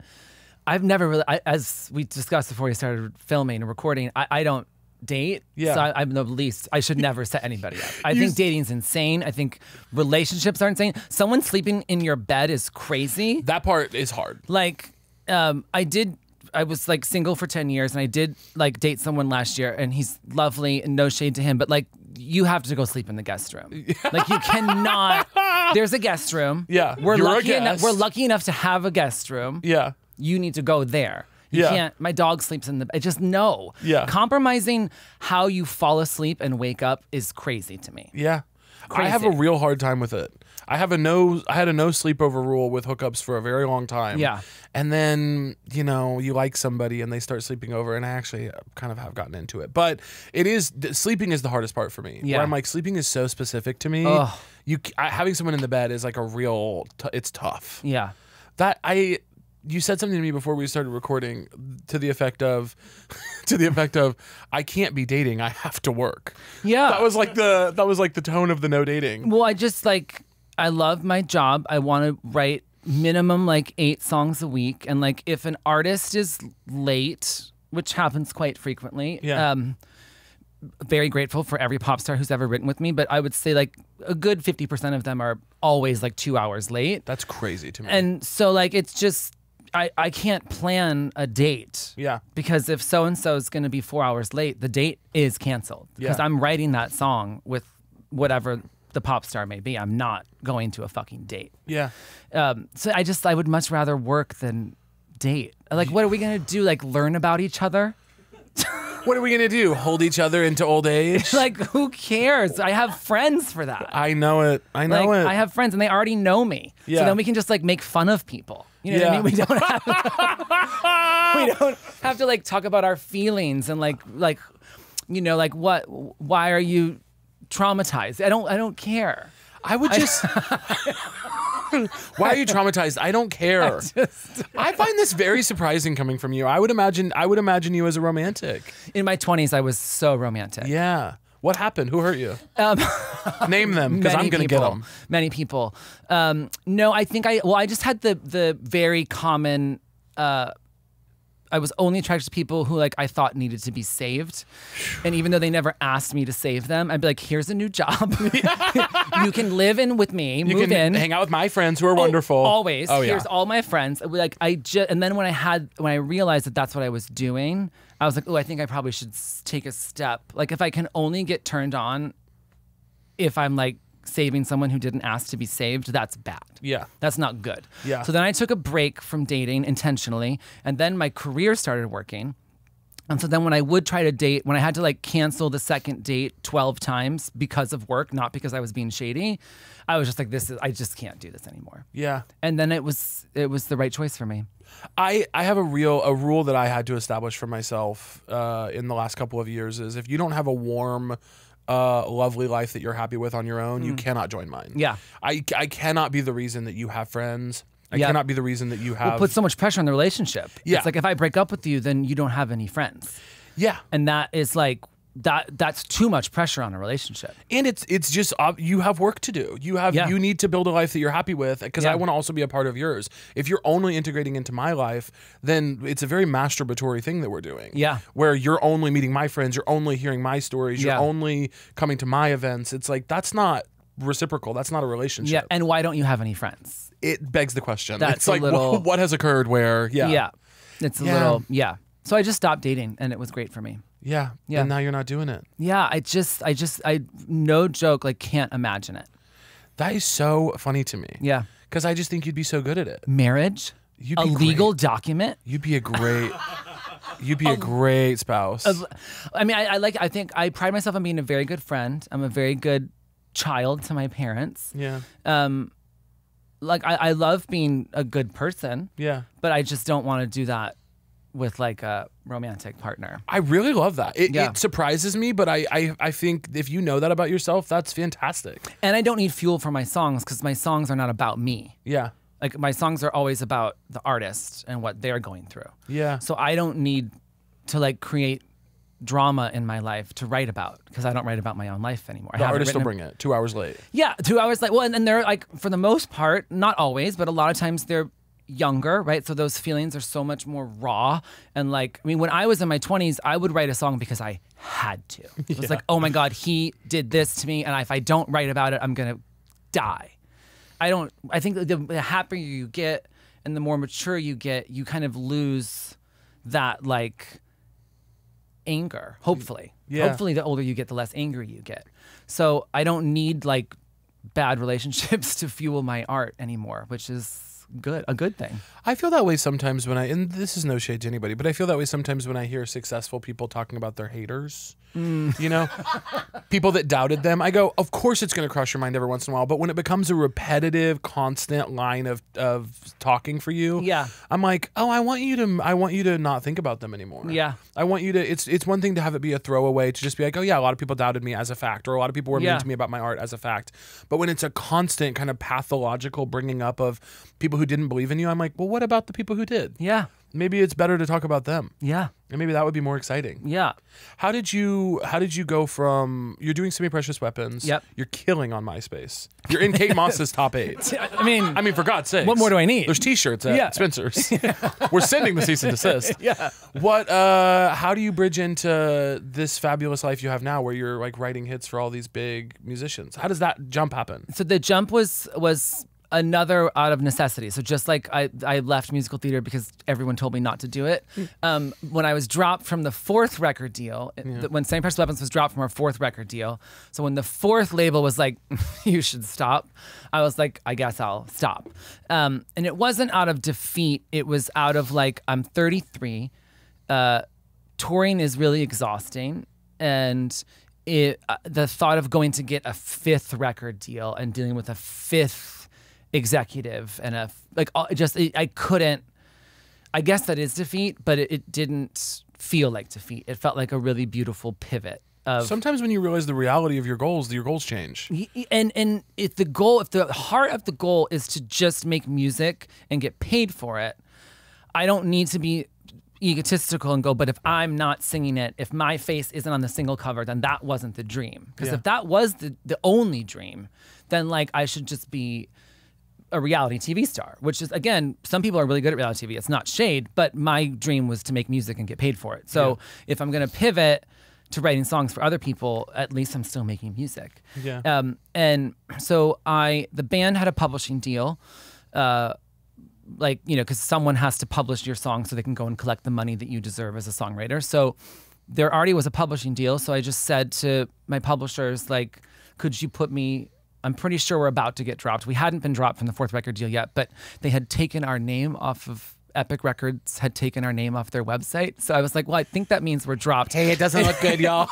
I've never really, as we discussed before we started filming and recording, I don't date. Yeah. So I'm the least, I should never set anybody up. I think dating's insane. I think relationships are insane. Someone sleeping in your bed is crazy. That part is hard. Like, I was like single for 10 years and I did like date someone last year and he's lovely and no shade to him, but like you have to go sleep in the guest room. Like you cannot, there's a guest room. Yeah. We're You're lucky a enough, guest. we're lucky enough to have a guest room. Yeah. You need to go there. You Yeah. can't, my dog sleeps in the, I just no. Yeah. Compromising how you fall asleep and wake up is crazy to me. Yeah. Crazy. I have a real hard time with it. I had a no sleepover rule with hookups for a very long time. Yeah. And then, you like somebody and they start sleeping over, and I actually kind of have gotten into it. But sleeping is the hardest part for me. Yeah. Where I'm like, sleeping is so specific to me. Ugh. Having someone in the bed is like a real, it's tough. Yeah. You said something to me before we started recording to the effect of, I can't be dating, I have to work. Yeah. That was like the tone of the no dating. Well, I love my job. I want to write minimum like 8 songs a week. And like if an artist is late, which happens quite frequently, Yeah. Very grateful for every pop star who's ever written with me. But I would say like a good 50% of them are always like 2 hours late. That's crazy to me. And so like it's just, I can't plan a date. Yeah. Because if so-and-so is going to be 4 hours late, the date is canceled. Because Yeah. I'm writing that song with whatever the pop star may be. I'm not going to a fucking date. Yeah. So I would much rather work than date. Like, what are we going to do? Like, learn about each other? What are we gonna do? Hold each other into old age? Like, who cares? I have friends for that. I know it. I know Like, it. I have friends and they already know me. Yeah. So then we can just like make fun of people. You know what I Yeah. mean? We don't have to like talk about our feelings and like why are you traumatized? I don't care. I would just. Why are you traumatized? I don't care. I find this very surprising coming from you. I would imagine you as a romantic. In my 20s, I was so romantic. Yeah. What happened? Who hurt you? Name them, because I'm gonna get them. Many people. No, I think I just had the very common. I was only attracted to people who like I thought needed to be saved, and even though they never asked me to save them, I'd be like, "Here's a new job. You can live in with me. You move can in. hang out with my friends who are wonderful. Always. Oh, yeah. Here's all my friends. Like and then when I realized that that's what I was doing, I was like, oh, I think I probably should take a step. Like if I can only get turned on if I'm like saving someone who didn't ask to be saved, that's bad. Yeah. That's not good. Yeah. So then I took a break from dating intentionally, and then my career started working. And so then when I would try to date, when I had to like cancel the second date 12 times because of work, not because I was being shady, I was just like, I just can't do this anymore. Yeah. And then it was the right choice for me. I have a rule that I had to establish for myself in the last couple of years is if you don't have a warm, lovely life that you're happy with on your own, you cannot join mine. Yeah. I cannot be the reason that you have friends. I Yeah. cannot be the reason that you have. It puts so much pressure on the relationship. Yeah. It's like if I break up with you, then you don't have any friends. Yeah. And that is like that's too much pressure on a relationship. And it's just you have work to do. You need to build a life that you're happy with, because I want to also be a part of yours. If you're only integrating into my life, then it's a very masturbatory thing that we're doing. Yeah. Where you're only meeting my friends, you're only hearing my stories, you're Yeah. only coming to my events. It's like that's not reciprocal. That's not a relationship. Yeah. And why don't you have any friends? It begs the question. That's it's a like little- what has occurred where Yeah. It's a Yeah. little So I just stopped dating and it was great for me. Yeah. Yeah. And now you're not doing it. Yeah, I no joke, like can't imagine it. That is so funny to me. Yeah. Because I just think you'd be so good at it. Marriage? You'd a be legal great. document. You'd be a great. You'd be a great spouse. I mean, I think I pride myself on being a very good friend. I'm a very good child to my parents. Yeah. Like I love being a good person. Yeah. But I just don't want to do that with like a romantic partner. I really love that. Yeah. It surprises me, but I think if you know that about yourself, that's fantastic. And I don't need fuel for my songs because my songs are not about me. Yeah. Like my songs are always about the artist and what they're going through. Yeah. So I don't need to like create drama in my life to write about because I don't write about my own life anymore. The artist will bring it 2 hours late. Yeah, 2 hours late. Well, and they're like, for the most part, not always, but a lot of times they're younger, right? So those feelings are so much more raw. And like, I mean, when I was in my 20s, I would write a song because I had to. It was like, oh my God, he did this to me. And if I don't write about it, I'm going to die. I think the happier you get and the more mature you get, you kind of lose that like anger, hopefully. Yeah. Hopefully the older you get, the less angry you get. So I don't need like bad relationships to fuel my art anymore, which is a good thing. I feel that way sometimes when and this is no shade to anybody, but I feel that way sometimes when I hear successful people talking about their haters. You know, people that doubted them. I go, of course it's going to cross your mind every once in a while, but when it becomes a repetitive, constant line of talking for you, Yeah. I'm like, oh, I want you to not think about them anymore. Yeah. I want you to. It's one thing to have it be a throwaway to just be like, oh yeah, a lot of people doubted me as a fact, or a lot of people were mean to me about my art as a fact. But when it's a constant kind of pathological bringing up of people who didn't believe in you, I'm like, well, what about the people who did? Yeah. Maybe it's better to talk about them. Yeah. And maybe that would be more exciting. Yeah. How did you go from you're doing Semi-Precious Weapons? Yep. You're killing on MySpace. You're in Kate Moss's top 8. I mean, for God's sake. what more do I need? There's t-shirts at Yeah. Spencer's. We're sending the cease and desist. Yeah. What how do you bridge into this fabulous life you have now where you're like writing hits for all these big musicians? How does that jump happen? So the jump was another out of necessity. So just like I left musical theater because everyone told me not to do it. When I was dropped from the 4th record deal, when Semi-Precious Weapons was dropped from our 4th record deal, so when the 4th label was like, you should stop, I was like, I guess I'll stop. And it wasn't out of defeat. It was out of like, I'm 33. Touring is really exhausting. And the thought of going to get a 5th record deal and dealing with a 5th executive and I couldn't. I guess that is defeat, but it didn't feel like defeat. It felt like a really beautiful pivot. Sometimes when you realize the reality of your goals change. And if the heart of the goal is to just make music and get paid for it, I don't need to be egotistical and go, but if I'm not singing it, if my face isn't on the single cover, then that wasn't the dream. Because if that was the only dream, then like I should just be a reality TV star, which is, again, some people are really good at reality TV. It's not shade, but my dream was to make music and get paid for it. So if I'm going to pivot to writing songs for other people, at least I'm still making music. Yeah. And so the band had a publishing deal, because someone has to publish your song so they can go and collect the money that you deserve as a songwriter. So there already was a publishing deal. So I just said to my publishers, like, could you put me, I'm pretty sure we're about to get dropped. We hadn't been dropped from the 4th record deal yet, but they had taken our name off of Epic Records, had taken our name off their website. So I was like, well, I think that means we're dropped. Hey, it doesn't look good, y'all.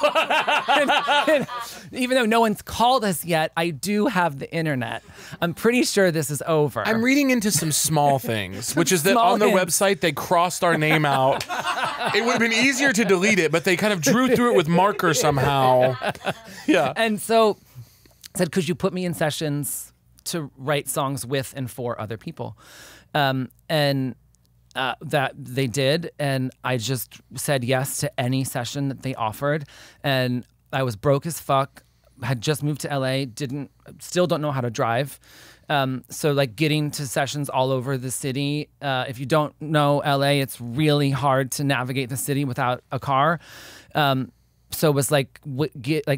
and even though no one's called us yet, I do have the internet. I'm pretty sure this is over. I'm reading into some small things, which is that on their website, they crossed our name out. It would have been easier to delete it, but they kind of drew through it with marker somehow. Yeah. And so I said, could you put me in sessions to write songs with and for other people? That they did, and I just said yes to any session that they offered. And I was broke as fuck, had just moved to LA, still don't know how to drive. So like getting to sessions all over the city. If you don't know LA, it's really hard to navigate the city without a car. So it was like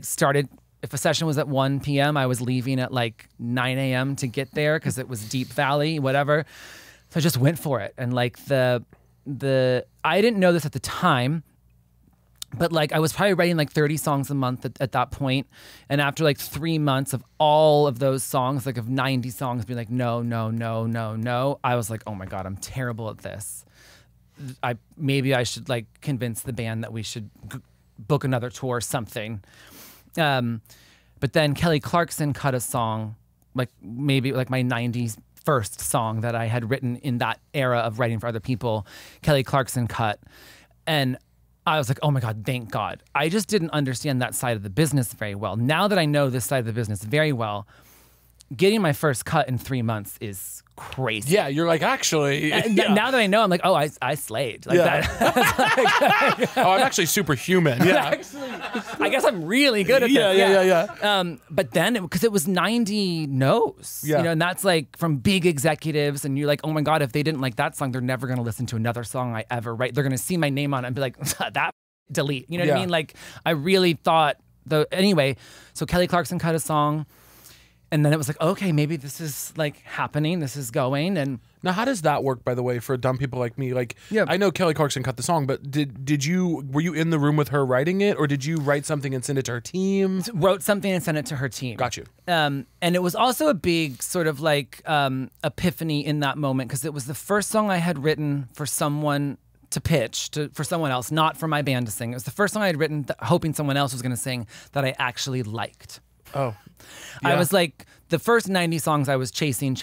started. If a session was at 1 p.m., I was leaving at like 9 a.m. to get there because it was Deep Valley, whatever. So I just went for it. And like I didn't know this at the time, But like I was probably writing like 30 songs a month at that point. And after like 3 months of all of those songs, like of 90 songs being like, no, no, no, no, no, I was like, oh my God, I'm terrible at this. Maybe I should like convince the band that we should book another tour or something. But then Kelly Clarkson cut a song, like maybe like my 90s first song that I had written in that era of writing for other people. Kelly Clarkson cut. And I was like, oh my God, thank God. I just didn't understand that side of the business very well. Now that I know this side of the business very well, getting my first cut in 3 months is crazy. Yeah, you're like, actually. Now that I know, I'm like, oh, I slayed. Like that. Oh, I'm actually superhuman. Yeah. Actually, I guess I'm really good at this. Yeah. But then, because it was 90 no's, Yeah. you know, and that's like from big executives, and you're like, oh my God, if they didn't like that song, they're never going to listen to another song I ever write. They're going to see my name on it and be like, that delete. You know what I mean? Like, I really thought, anyway, so Kelly Clarkson cut a song. And then it was like, okay, maybe this is like happening. This is going. And now, how does that work, by the way, for dumb people like me? Like, I know Kelly Clarkson cut the song, but were you in the room with her writing it, or did you write something and send it to her team? Wrote something and sent it to her team. Got you. And it was also a big sort of like epiphany in that moment, because it was the first song I had written for someone to pitch for someone else, not for my band to sing. It was the first song I had written hoping someone else was going to sing that I actually liked. Oh. I was like, the first 90 songs I was chasing.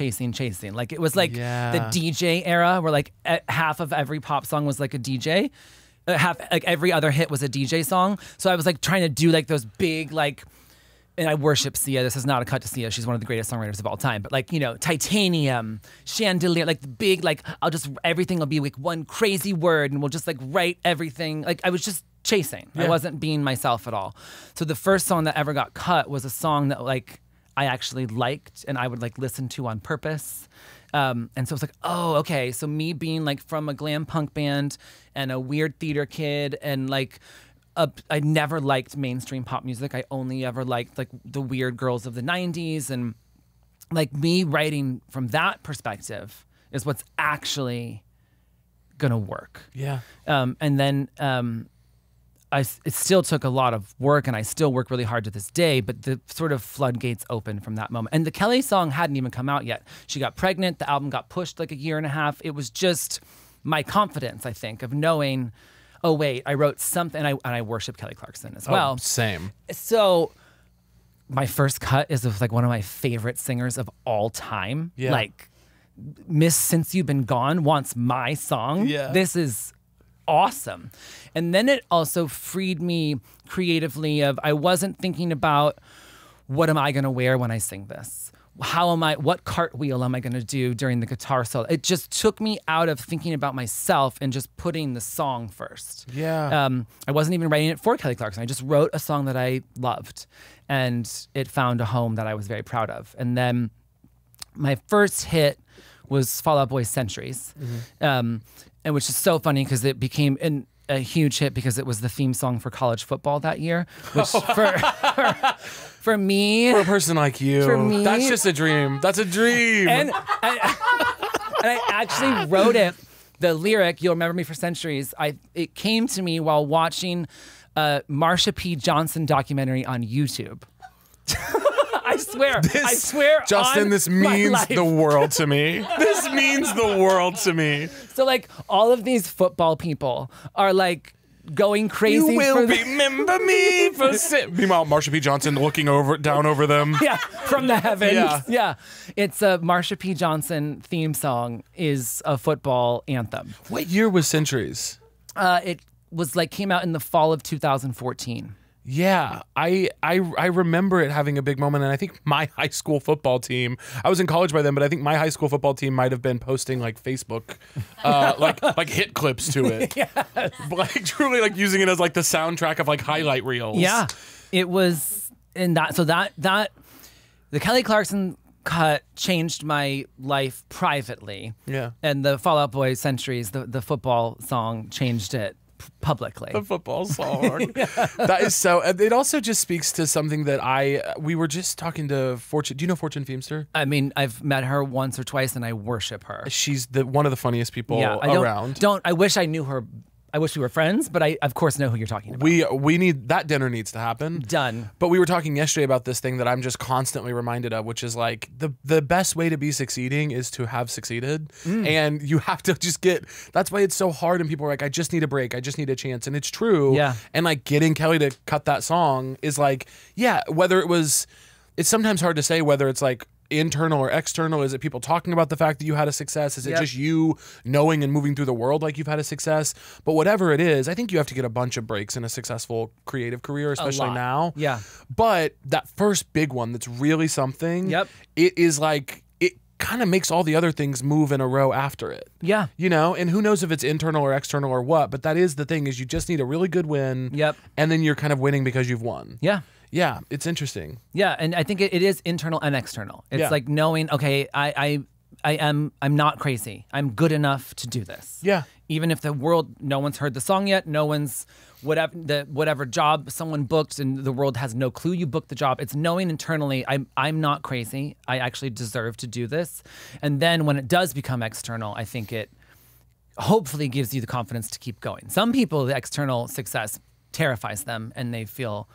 Like it was like the DJ era where like half of every pop song was like a DJ. Half, like every other hit was a DJ song. So I was like trying to do like those big like, and I worship Sia. This is not a cut to Sia. She's one of the greatest songwriters of all time. But like, you know, Titanium, Chandelier, like the big, like everything will be like one crazy word and we'll just like write everything. Like I was just chasing. I wasn't being myself at all. So the first song that ever got cut was a song that like I actually liked and I would like listen to on purpose. And so it's like, oh, okay. So me being like from a glam punk band and a weird theater kid and like, I never liked mainstream pop music. I only ever liked like the weird girls of the 90s, and like me writing from that perspective is what's actually gonna work. Yeah. And then it still took a lot of work, and I still work really hard to this day, but the sort of floodgates opened from that moment. And the Kelly song hadn't even come out yet. She got pregnant. The album got pushed like a year and a half. It was just my confidence, I think, of knowing, oh, wait, I wrote something, and I worship Kelly Clarkson as well. Same. So my first cut is of like one of my favorite singers of all time. Yeah. Like, Miss Since You've Been Gone wants my song. Yeah. This is awesome. And then it also freed me creatively of, I wasn't thinking about what am I going to wear when I sing this? What cartwheel am I going to do during the guitar solo? It just took me out of thinking about myself and just putting the song first. Yeah. I wasn't even writing it for Kelly Clarkson. I just wrote a song that I loved, and it found a home that I was very proud of. And then my first hit was Fall Out Boy's Centuries, and which is so funny because it became a huge hit because it was the theme song for college football that year, which for me, for a person like you, for me, that's just a dream. That's a dream. And I actually wrote it. The lyric, "You'll Remember Me for Centuries," it came to me while watching a Marsha P. Johnson documentary on YouTube. I swear, Justin, on this my means life. the world to me. This means the world to me. So like all of these football people are like going crazy. You will remember me for Meanwhile, Marsha P. Johnson looking down over them. Yeah, from the heavens. Yeah. Yeah. It's a Marsha P. Johnson theme song is a football anthem. What year was Centuries? It was like came out in the fall of 2014. Yeah, I remember it having a big moment, and I think my high school football team, I was in college by then, but I think my high school football team might have been posting like Facebook, like hit clips to it. Yes. Like truly like using it as like the soundtrack of like highlight reels. Yeah, it was in that. So that the Kelly Clarkson cut changed my life privately. Yeah. And the Fall Out Boy Centuries, the football song, changed it publicly. The football song. That is so. It also just speaks to something that we were just talking to Fortune. Do you know Fortune Feimster? I mean, I've met her once or twice, and I worship her. She's one of the funniest people Yeah, around. I wish I knew her I wish we were friends, but I of course know who you're talking about. We need that dinner needs to happen. Done. But we were talking yesterday about this thing that I'm just constantly reminded of, which is like the best way to be succeeding is to have succeeded. And you have to just that's why it's so hard. And people are like, I just need a break. I just need a chance. And it's true. Yeah. And like getting Kelly to cut that song is like, yeah, it's sometimes hard to say whether it's like internal or external. Is it people talking about the fact that you had a success? Is it just you knowing and moving through the world like you've had a success? But whatever it is, I think you have to get a bunch of breaks in a successful creative career, especially now. Yeah. But that first big one that's really something, Yep. it is like, it kind of makes all the other things move in a row after it. Yeah. You know, and who knows if it's internal or external or what, but that is the thing, is you just need a really good win. Yep. And then you're kind of winning because you've won. Yeah. Yeah, it's interesting. Yeah, and I think it is internal and external. It's Yeah. like knowing, okay, I'm not crazy. I'm good enough to do this. Yeah. Even if the world, no one's heard the song yet, no one's whatever job someone booked and the world has no clue you booked the job. It's knowing internally, I'm not crazy. I actually deserve to do this. And then when it does become external, I think it hopefully gives you the confidence to keep going. Some people, the external success terrifies them and they feel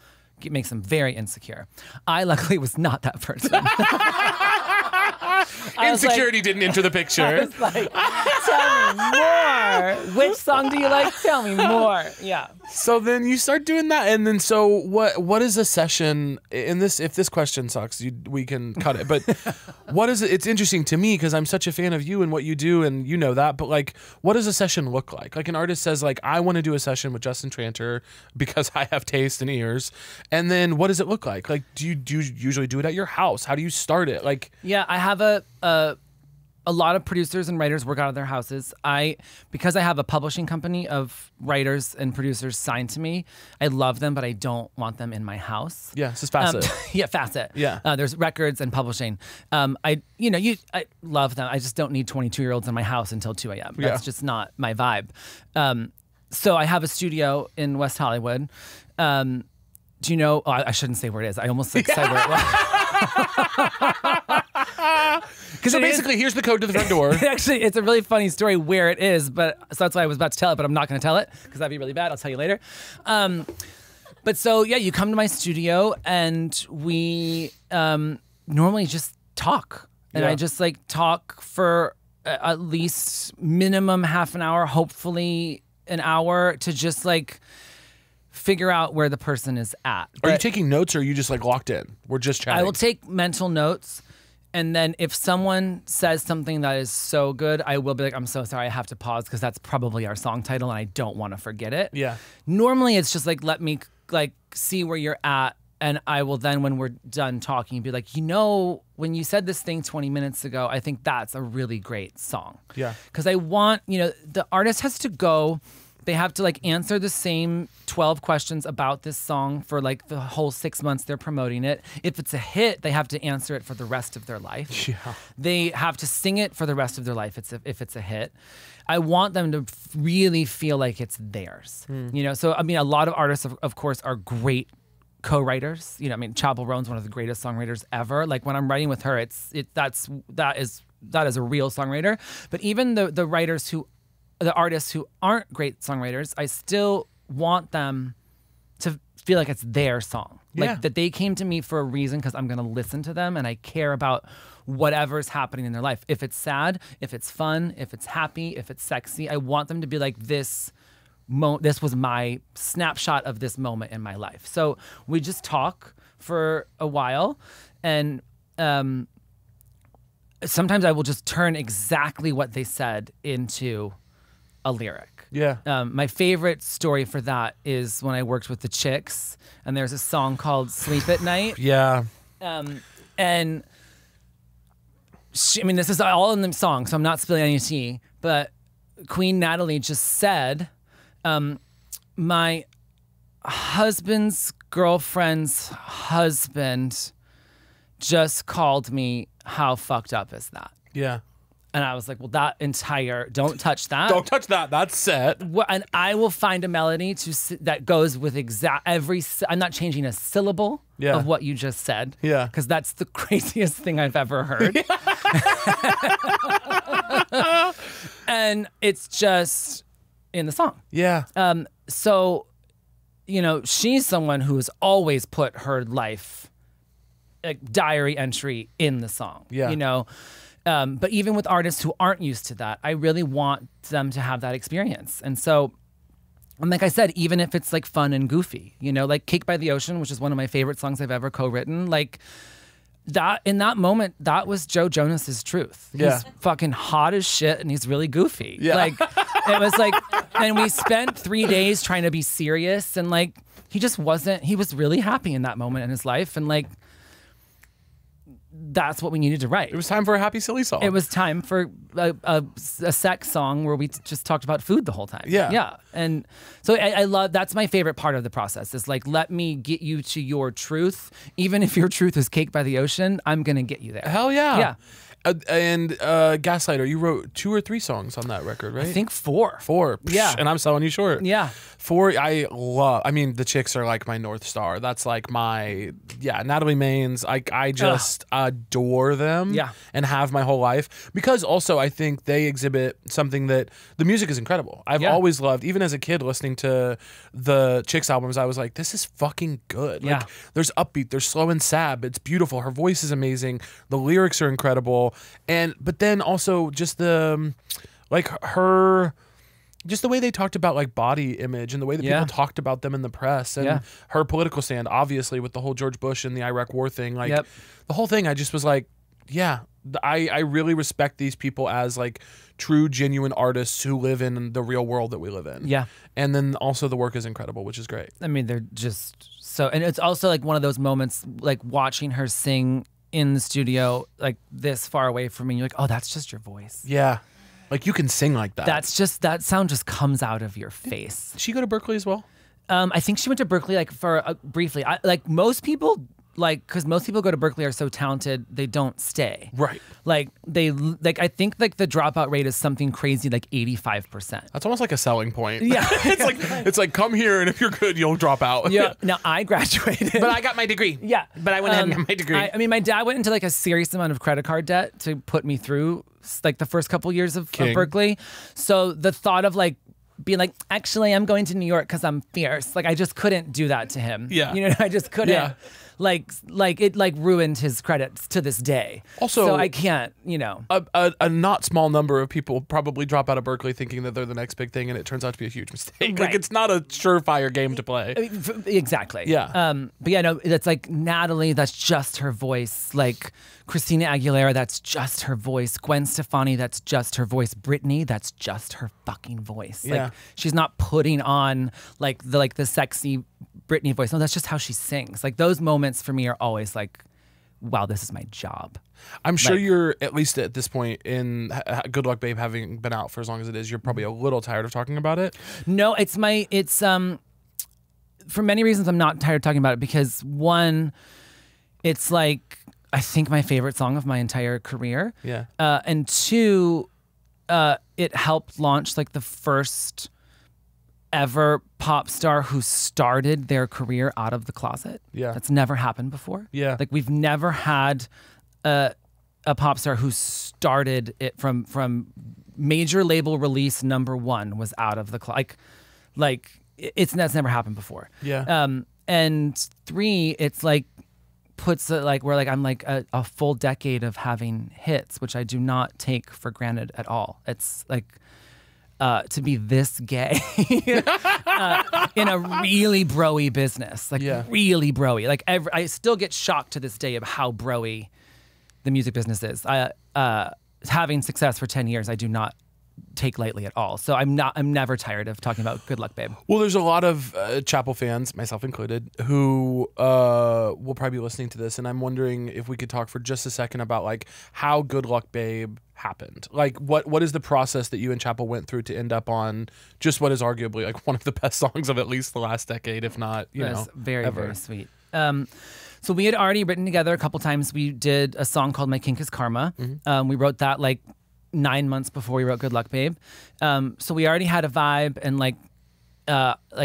it makes them very insecure. I luckily was not that person. Insecurity didn't enter the picture. I was like, tell me more. Which song do you like? Tell me more. Yeah. So then you start doing that, and then so what is a session in this? If this question sucks, we can cut it. But what is it? It's interesting to me because I'm such a fan of you and what you do, and you know that. But like, what does a session look like? Like an artist says, like, I want to do a session with Justin Tranter because I have taste and ears. And then what does it look like? Like, do you usually do it at your house? How do you start it? Like, Yeah, I have a lot of producers and writers work out of their houses. Because I have a publishing company of writers and producers signed to me, I love them, but I don't want them in my house. yeah, it's just facet. Yeah, facet. Yeah. There's records and publishing. I love them. I just don't need 22-year-olds in my house until 2 a.m. That's just not my vibe. So I have a studio in West Hollywood. Do you know? Oh, I shouldn't say where it is. I almost said where it was. So basically, here's the code to the front door. Actually, it's a really funny story where it is, so that's why I was about to tell it, but I'm not going to tell it because that'd be really bad. I'll tell you later. But so, yeah, you come to my studio and we normally just talk. And I just like talk for at least minimum half an hour, hopefully an hour, to just like figure out where the person is at. Are you taking notes or are you just like locked in? We're just chatting. I will take mental notes. And then if someone says something that is so good, I will be like, I'm so sorry, I have to pause because that's probably our song title and I don't want to forget it. Yeah. Normally it's just like, let me like see where you're at. And I will then, when we're done talking, be like, when you said this thing 20 minutes ago, I think that's a really great song. Yeah. Because I want, the artist has to go. They have to like answer the same 12 questions about this song for like the whole 6 months they're promoting it. If it's a hit, they have to answer it for the rest of their life. Yeah. They have to sing it for the rest of their life if it's a hit. I want them to really feel like it's theirs. So I mean, a lot of artists, of course, are great co-writers. Chappell Roan's one of the greatest songwriters ever. Like when I'm writing with her, that is a real songwriter. But even the artists who aren't great songwriters, I still want them to feel like it's their song. Like that they came to me for a reason because I'm going to listen to them and I care about whatever's happening in their life. If it's sad, if it's fun, if it's happy, if it's sexy, I want them to be like, this was my snapshot of this moment in my life. So we just talk for a while and sometimes I will just turn exactly what they said into a lyric. Yeah. My favorite story for that is when I worked with the Chicks, and there's a song called "Sleep at Night." Yeah. And this is all in the song, so I'm not spilling any tea. But Queen Natalie just said, "My husband's girlfriend's husband just called me. How fucked up is that?" Yeah. And I was like, well, don't touch that. Don't touch that. That's set. And I will find a melody that goes with I'm not changing a syllable of what you just said. Yeah. Because that's the craziest thing I've ever heard. And it's just in the song. Yeah. So, you know, she's someone who has always put her life, like, diary entry in the song. Yeah. You know, but even with artists who aren't used to that, I really want them to have that experience. And so, and like I said, even if it's like fun and goofy, you know, like Cake by the Ocean, which is one of my favorite songs I've ever co-written, like that in that moment, that was Joe Jonas's truth. Yeah. He's fucking hot as shit and he's really goofy. Yeah. Like it was like, and we spent 3 days trying to be serious and like, he just wasn't, he was really happy in that moment in his life. And like, that's what we needed to write. It was time for a happy, silly song. It was time for a sex song where we just talked about food the whole time. Yeah. Yeah. And so I love, that's my favorite part of the process is like, let me get you to your truth. Even if your truth is Cake by the Ocean, I'm going to get you there. Hell yeah. Yeah. And Gaslighter, you wrote 2 or 3 songs on that record, right? I think 4. 4. Yeah. And I'm selling you short. Yeah. 4, I love. I mean, the chicks are like my North Star. That's like my, Natalie Maines. I just adore them. Yeah. And have my whole life. Because also I think they exhibit something that the music is incredible. I've always loved, even as a kid listening to the chicks albums, I was like, this is fucking good. Yeah. Like, there's upbeat, there's slow and sad. It's beautiful. Her voice is amazing. The lyrics are incredible. But then also just the, like her, just the way they talked about like body image and the way that people talked about them in the press and her political stand, obviously with the whole George Bush and the Iraq war thing, like the whole thing, I just was like, I really respect these people as like true, genuine artists who live in the real world that we live in. Yeah. And then also the work is incredible, which is great. I mean, they're just so, and it's also like one of those moments, like watching her sing in the studio, like this far away from me. You're like, oh, that's just your voice. Yeah. Like you can sing like that. That's just, that sound just comes out of your face. Did she go to Berkeley as well? I think she went to Berkeley like for briefly. Like most people, like, because most people go to Berkeley are so talented, they don't stay. Right. Like I think like the dropout rate is something crazy, like 85%. That's almost like a selling point. Yeah. it's like come here and if you're good, you'll drop out. Yeah. Now I graduated. But I got my degree. Yeah. But I went ahead and got my degree. I mean, my dad went into like a serious amount of credit card debt to put me through like the first couple years of Berkeley. So the thought of like being like, actually, I'm going to New York because I'm fierce. Like I just couldn't do that to him. Yeah. You know, I just couldn't. Yeah. Like it like ruined his credits to this day. Also, so I can't, you know. A not small number of people probably drop out of Berkeley thinking that they're the next big thing, and it turns out to be a huge mistake. Right. Like it's not a surefire game to play. I mean, exactly. Yeah. But yeah, no, it's like Natalie, that's just her voice. Like Christina Aguilera, that's just her voice. Gwen Stefani, that's just her voice. Britney, that's just her fucking voice. Yeah. Like she's not putting on like the sexy Britney voice. No, that's just how she sings. Like those moments for me are always like, wow, this is my job. I'm sure Like- you're, at least at this point in Good Luck Babe, having been out for as long as it is, you're probably a little tired of talking about it. No, it's for many reasons I'm not tired of talking about it because one, it's like I think my favorite song of my entire career. Yeah. And two, it helped launch like the first ever pop star who started their career out of the closet. Yeah. That's never happened before. Yeah. Like we've never had a pop star who started it from major label release #1 was out of the closet. Like that's never happened before. Yeah. And 3, it's like puts it like where like I'm like a full decade of having hits, which I do not take for granted at all. It's like to be this gay in a really broy business, like really broy. Like I still get shocked to this day of how broy the music business is. Having success for 10 years, I do not take lightly at all. So I'm never tired of talking about Good Luck Babe. Well, there's a lot of Chappell fans, myself included, who will probably be listening to this, and I'm wondering if we could talk for just a second about like how Good Luck Babe happened. Like what is the process that you and Chappell went through to end up on just what is arguably like one of the best songs of at least the last decade, if not, very, ever. very sweet. So we had already written together a couple times. We did a song called My Kink is Karma. We wrote that like 9 months before we wrote Good Luck Babe. So we already had a vibe, and like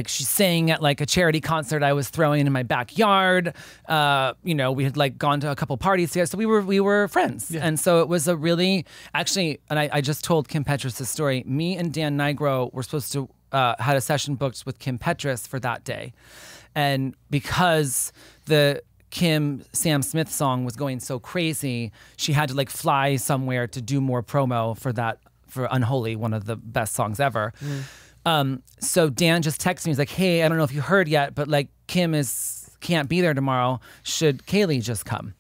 she sang at like a charity concert I was throwing in my backyard. We had like gone to a couple parties together, so we were friends. Yeah. And so it was a really, actually, and I just told Kim Petras this story. Me and Dan Nigro were supposed to had a session booked with Kim Petras for that day. And because the Kim Sam Smith song was going so crazy, she had to like fly somewhere to do more promo for that, for Unholy, one of the best songs ever. So Dan just texted me. He's like, hey, I don't know if you heard yet, but like Kim can't be there tomorrow. Should Kaylee just come?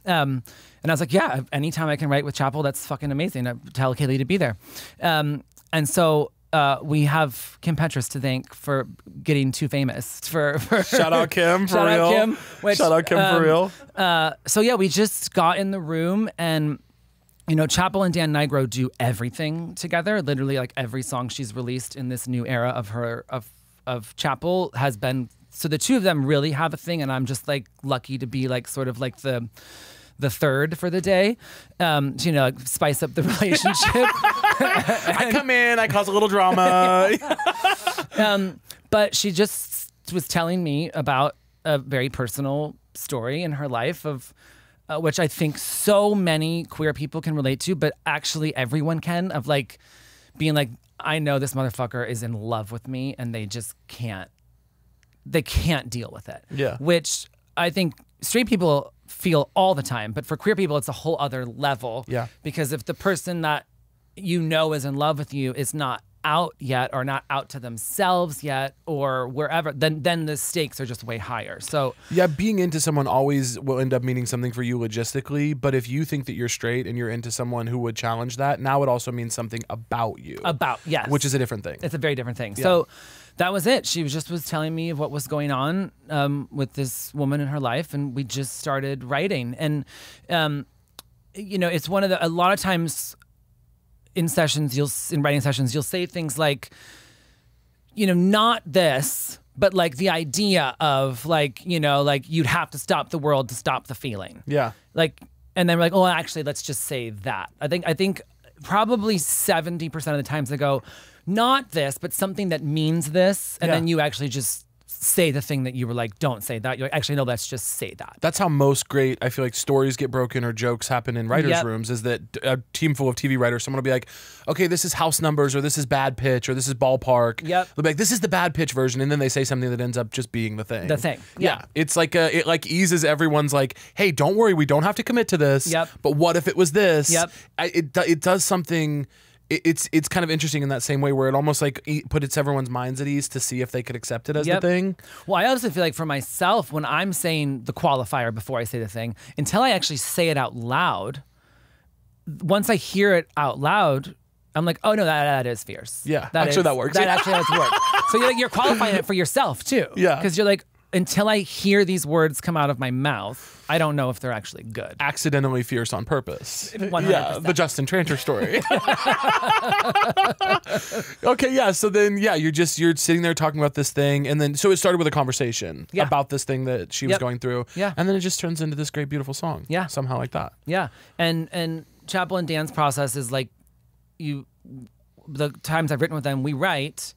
And I was like, yeah, anytime I can write with Chappell, that's fucking amazing. I tell Kaylee to be there. And so we have Kim Petras to thank for getting too famous. For Shout out Kim for shout real. Out Kim, Shout out Kim for real. So yeah, we just got in the room, and you know, Chappell and Dan Nigro do everything together. Literally, like every song she's released in this new era of her of Chappell has been. So the two of them really have a thing, and I'm just like lucky to be like sort of like the third for the day, to, you know, like spice up the relationship. I come in, I cause a little drama. But she just was telling me about a very personal story in her life of which I think so many queer people can relate to, but actually everyone can, of like being like, I know this motherfucker is in love with me and they just can't deal with it. Yeah. Which I think straight people feel all the time, but for queer people, it's a whole other level. Yeah. Because if the person that you know is in love with you is not out yet, or not out to themselves yet, or wherever, then the stakes are just way higher. So yeah, being into someone always will end up meaning something for you logistically, but if you think that you're straight and you're into someone who would challenge that, now it also means something about you. Yes. Which is a different thing. It's a very different thing. Yeah. So that was it. She was telling me what was going on with this woman in her life, and we just started writing. And you know, it's one of a lot of times in writing sessions, you'll say things like, you know, not this, but like the idea of like, you know, like you'd have to stop the world to stop the feeling. Yeah. Like, and then we're like, oh, actually, let's just say that. I think probably 70% of the times I go, not this, but something that means this. And then you actually just say the thing that you were like, don't say that. You're like, actually, no, let's just say that. That's how most great, I feel like, stories get broken or jokes happen in writers' rooms, is that a team full of TV writers, someone will be like, okay, this is house numbers, or this is bad pitch, or this is ballpark. Yep. They'll be like, this is the bad pitch version, and then they say something that ends up just being the thing. The thing. Yeah. It's like, it like eases everyone's like, hey, don't worry, we don't have to commit to this. Yep. But what if it was this? Yep. It does something. It's kind of interesting in that same way, where it almost like puts everyone's minds at ease to see if they could accept it as the thing. Well, I also feel like for myself, when I'm saying the qualifier before I say the thing, until I actually say it out loud, once I hear it out loud, I'm like, oh no, that is fierce. Yeah, that works. That actually does work. So you're qualifying it for yourself too. Yeah. Because you're like, until I hear these words come out of my mouth, I don't know if they're actually good. Accidentally fierce on purpose. 100%. Yeah, the Justin Tranter story. Okay, yeah. So then, yeah, you're sitting there talking about this thing, and then so it started with a conversation about this thing that she was going through. Yeah. And then it just turns into this great, beautiful song. Yeah. Somehow like that. Yeah. And Chappell and Dan's process is like, the times I've written with them, we write,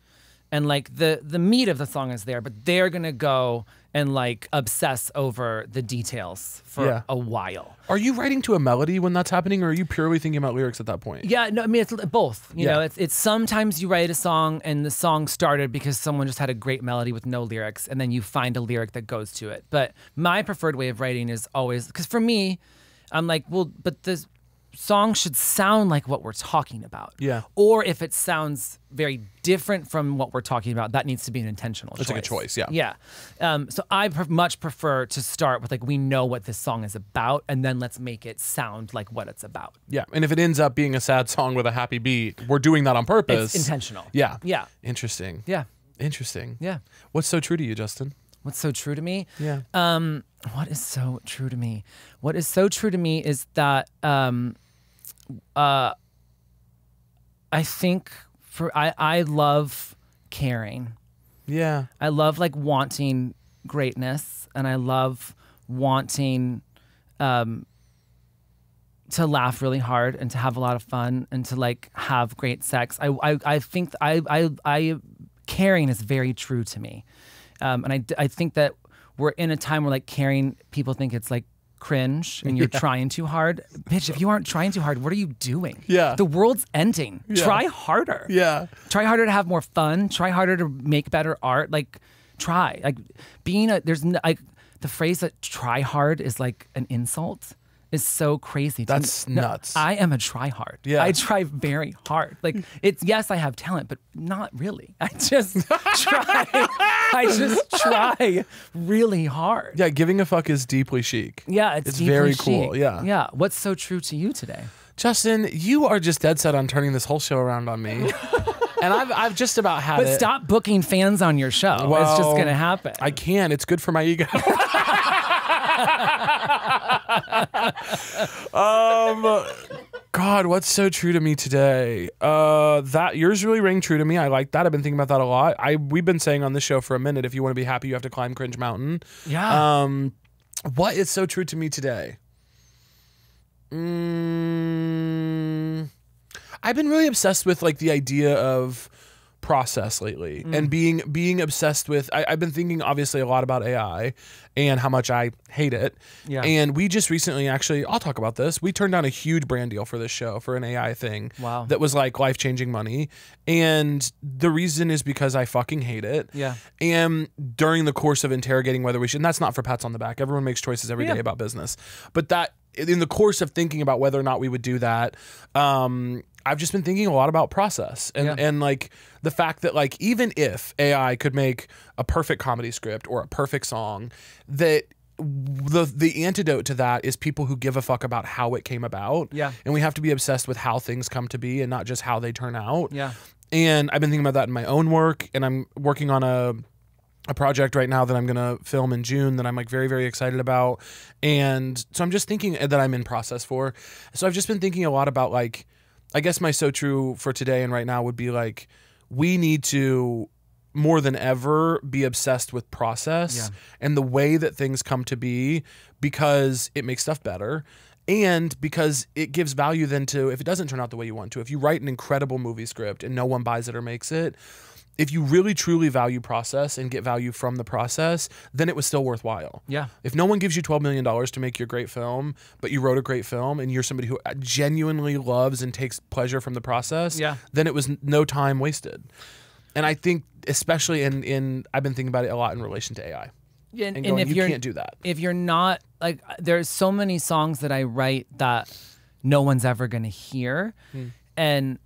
and like the meat of the song is there, but they're gonna go and like obsess over the details for a while. Are you writing to a melody when that's happening, or are you purely thinking about lyrics at that point? Yeah, no, I mean it's both. You know, it's sometimes you write a song and the song started because someone just had a great melody with no lyrics, and then you find a lyric that goes to it. But my preferred way of writing is always, because for me, I'm like, well, but this song should sound like what we're talking about. Yeah. Or if it sounds very different from what we're talking about, that needs to be an intentional choice. It's like a choice, yeah. Yeah. So I much prefer to start with like, we know what this song is about, and then let's make it sound like what it's about. Yeah. And if it ends up being a sad song with a happy beat, we're doing that on purpose. It's intentional. Yeah. Yeah. Interesting. Yeah. Interesting. Yeah. What's so true to you, Justin? What's so true to me? Yeah. What is so true to me? What is so true to me is that I think I love caring. Yeah. I love like wanting greatness, and I love wanting to laugh really hard and to have a lot of fun and to like have great sex. I think caring is very true to me. And I think that we're in a time where like caring, people think it's like cringe and you're trying too hard, bitch, if you aren't trying too hard, what are you doing? Yeah. The world's ending. Yeah. Try harder. Yeah. Try harder to have more fun. Try harder to make better art. Like, try. Like, the phrase that try hard is like an insult is so crazy. That's nuts. I am a try hard. Yeah. I try very hard. Like, yes, I have talent, but not really. I just try. I just try really hard. Yeah, giving a fuck is deeply chic. Yeah, it's deeply very chic. cool. Yeah. Yeah. What's so true to you today? Justin, you are just dead set on turning this whole show around on me. And I've just about had But it. stop booking fans on your show. Well, it's just gonna happen. I can. It's good for my ego. God, what's so true to me today? That yours really rang true to me. I like that. I've been thinking about that a lot. We've been saying on this show for a minute, if you want to be happy, you have to climb Cringe Mountain. Yeah. What is so true to me today? I've been really obsessed with like the idea of process lately and being obsessed with I've been thinking obviously a lot about AI and how much I hate it. Yeah. And we just recently, actually, I'll talk about this. We turned down a huge brand deal for this show for an AI thing. Wow. That was like life-changing money. And the reason is because I fucking hate it. Yeah. And during the course of interrogating whether we should, and that's not for pats on the back. Everyone makes choices every day about business. But that in the course of thinking about whether or not we would do that, I've just been thinking a lot about process and like the fact that like even if AI could make a perfect comedy script or a perfect song, that the antidote to that is people who give a fuck about how it came about. Yeah. And we have to be obsessed with how things come to be and not just how they turn out. Yeah. And I've been thinking about that in my own work, and I'm working on a project right now that I'm going to film in June that I'm like very, very excited about. And so I'm just thinking that I'm in process for. So I've just been thinking a lot about like, I guess my so true for today and right now would be like, we need to more than ever be obsessed with process and the way that things come to be, because it makes stuff better. And because it gives value then to, if it doesn't turn out the way you want to, if you write an incredible movie script and no one buys it or makes it, if you really truly value process and get value from the process, then it was still worthwhile. Yeah. If no one gives you $12 million to make your great film, but you wrote a great film and you're somebody who genuinely loves and takes pleasure from the process, then it was no time wasted. And I think especially in I've been thinking about it a lot in relation to AI. Yeah, and going, you can't do that. If you're not, like, there's so many songs that I write that no one's ever going to hear. And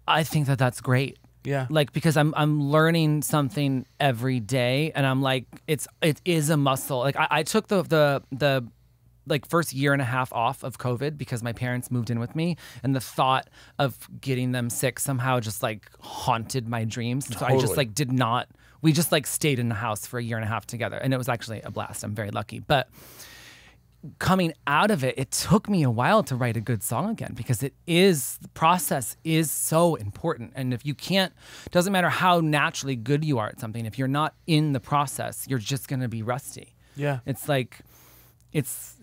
I think that that's great. Yeah. Like, because I'm learning something every day, and I'm like, it is a muscle. Like, I took the like first year and a half off of COVID because my parents moved in with me, and the thought of getting them sick somehow just like haunted my dreams. So I just like did not. We just like stayed in the house for a year and a half together, and it was actually a blast. I'm very lucky, but coming out of it, it took me a while to write a good song again, because the process is so important. And if you can't, doesn't matter how naturally good you are at something, if you're not in the process, you're just going to be rusty. Yeah. It's like, it's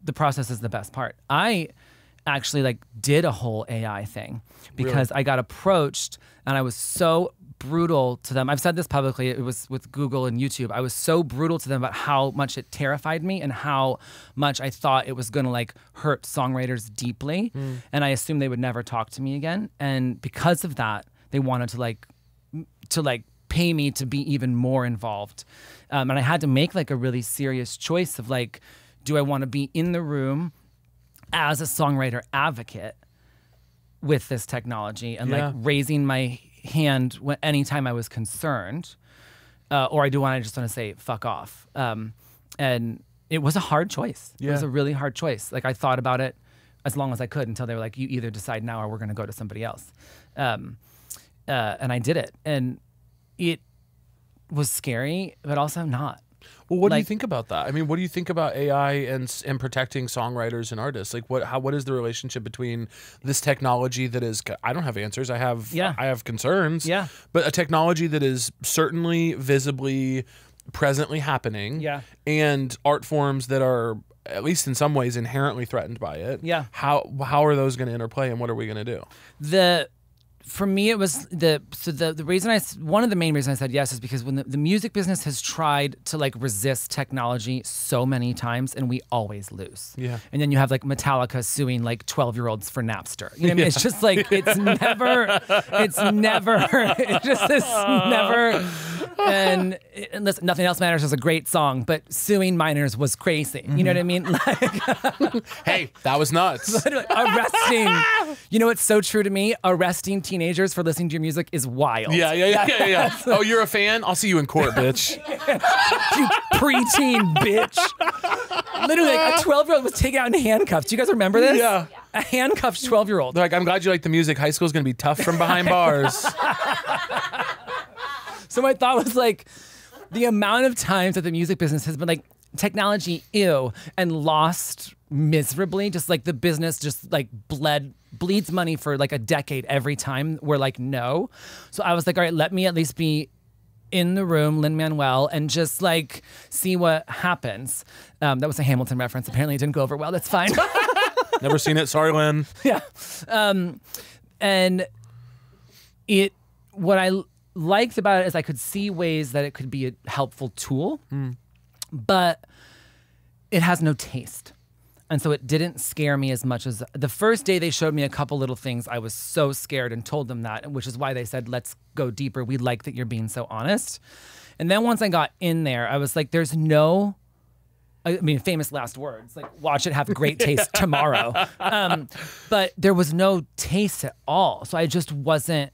the process is the best part. I actually like did a whole AI thing because I got approached, and I was so brutal to them. I've said this publicly. It was with Google and YouTube. I was so brutal to them about how much it terrified me and how much I thought it was going to like hurt songwriters deeply. And I assumed they would never talk to me again. And because of that, they wanted to pay me to be even more involved. And I had to make like a really serious choice of like, do I want to be in the room as a songwriter advocate with this technology and like raising my hand anytime I was concerned, or I do want to just want to say fuck off. And it was a hard choice. It was a really hard choice. Like, I thought about it as long as I could until they were like, you either decide now or we're going to go to somebody else. And I did it, and it was scary, but also not. Well, what do you think about that? I mean, what do you think about AI and protecting songwriters and artists? Like, what is the relationship between this technology that is? I don't have answers. I have concerns. Yeah. But a technology that is certainly visibly presently happening. Yeah. And art forms that are, at least in some ways, inherently threatened by it. Yeah. How are those going to interplay, and what are we going to do? for me, it was the reason one of the main reasons I said yes is because when the music business has tried to like resist technology so many times, and we always lose. Yeah. And then you have like Metallica suing like 12-year-olds for Napster. You know what I mean? It's just like it's never it just is never. And listen, Nothing Else Matters was a great song, but suing minors was crazy. You know what I mean? Like, Hey, that was nuts. arresting. You know what's so true to me? Arresting teenagers for listening to your music is wild. Yeah. Oh, you're a fan? I'll see you in court, bitch. You preteen bitch. Literally, like, a 12-year-old was taken out in handcuffs. Do you guys remember this? Yeah. A handcuffed 12-year-old. They're like, I'm glad you like the music. High school's gonna be tough from behind bars. So my thought was like, the amount of times that the music business has been like, technology, ew, and lost miserably, just like the business just like bleeds money for like a decade every time. We're like, no. So I was like, all right, let me at least be in the room, Lin-Manuel, and just like see what happens. That was a Hamilton reference. Apparently it didn't go over well. That's fine. Never seen it. Sorry, Lynn. Yeah. And what I liked about it is I could see ways that it could be a helpful tool, but it has no taste. And so it didn't scare me as much as the first day they showed me a couple little things. I was so scared and told them that, which is why they said, let's go deeper. We like that you're being so honest. And then once I got in there, I was like, there's no, I mean, famous last words, like watch it have great taste tomorrow. But there was no taste at all. So I just wasn't,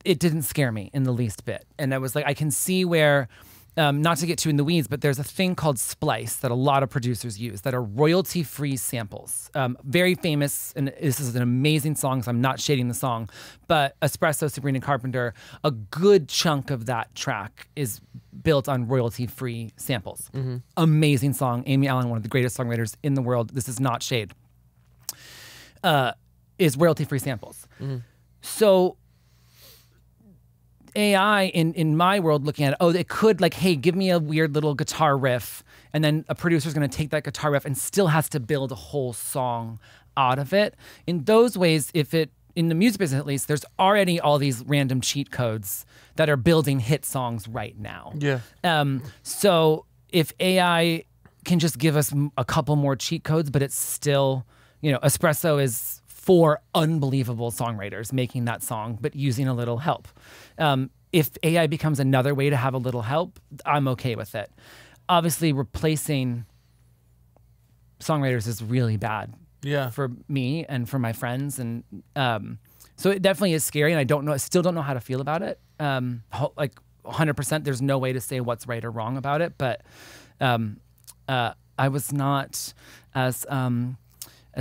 it didn't scare me in the least bit. And I was like, I can see where, not to get too in the weeds, but there's a thing called Splice that a lot of producers use that are royalty-free samples. Very famous, and this is an amazing song, so I'm not shading the song, but Espresso, Sabrina Carpenter, a good chunk of that track is built on royalty-free samples. Amazing song. Amy Allen, one of the greatest songwriters in the world, this is not shade, is royalty-free samples. So AI in my world looking at it, it could like, hey, give me a weird little guitar riff, and then a producer's going to take that guitar riff and still has to build a whole song out of it. In those ways, in the music business at least, there's already all these random cheat codes that are building hit songs right now. Yeah. So if AI can just give us a couple more cheat codes, but it's still, Espresso is 4 unbelievable songwriters making that song, but using a little help. If AI becomes another way to have a little help, I'm okay with it. Obviously, replacing songwriters is really bad for me and for my friends. And so it definitely is scary, and I still don't know how to feel about it. Like 100%, there's no way to say what's right or wrong about it, but I was not as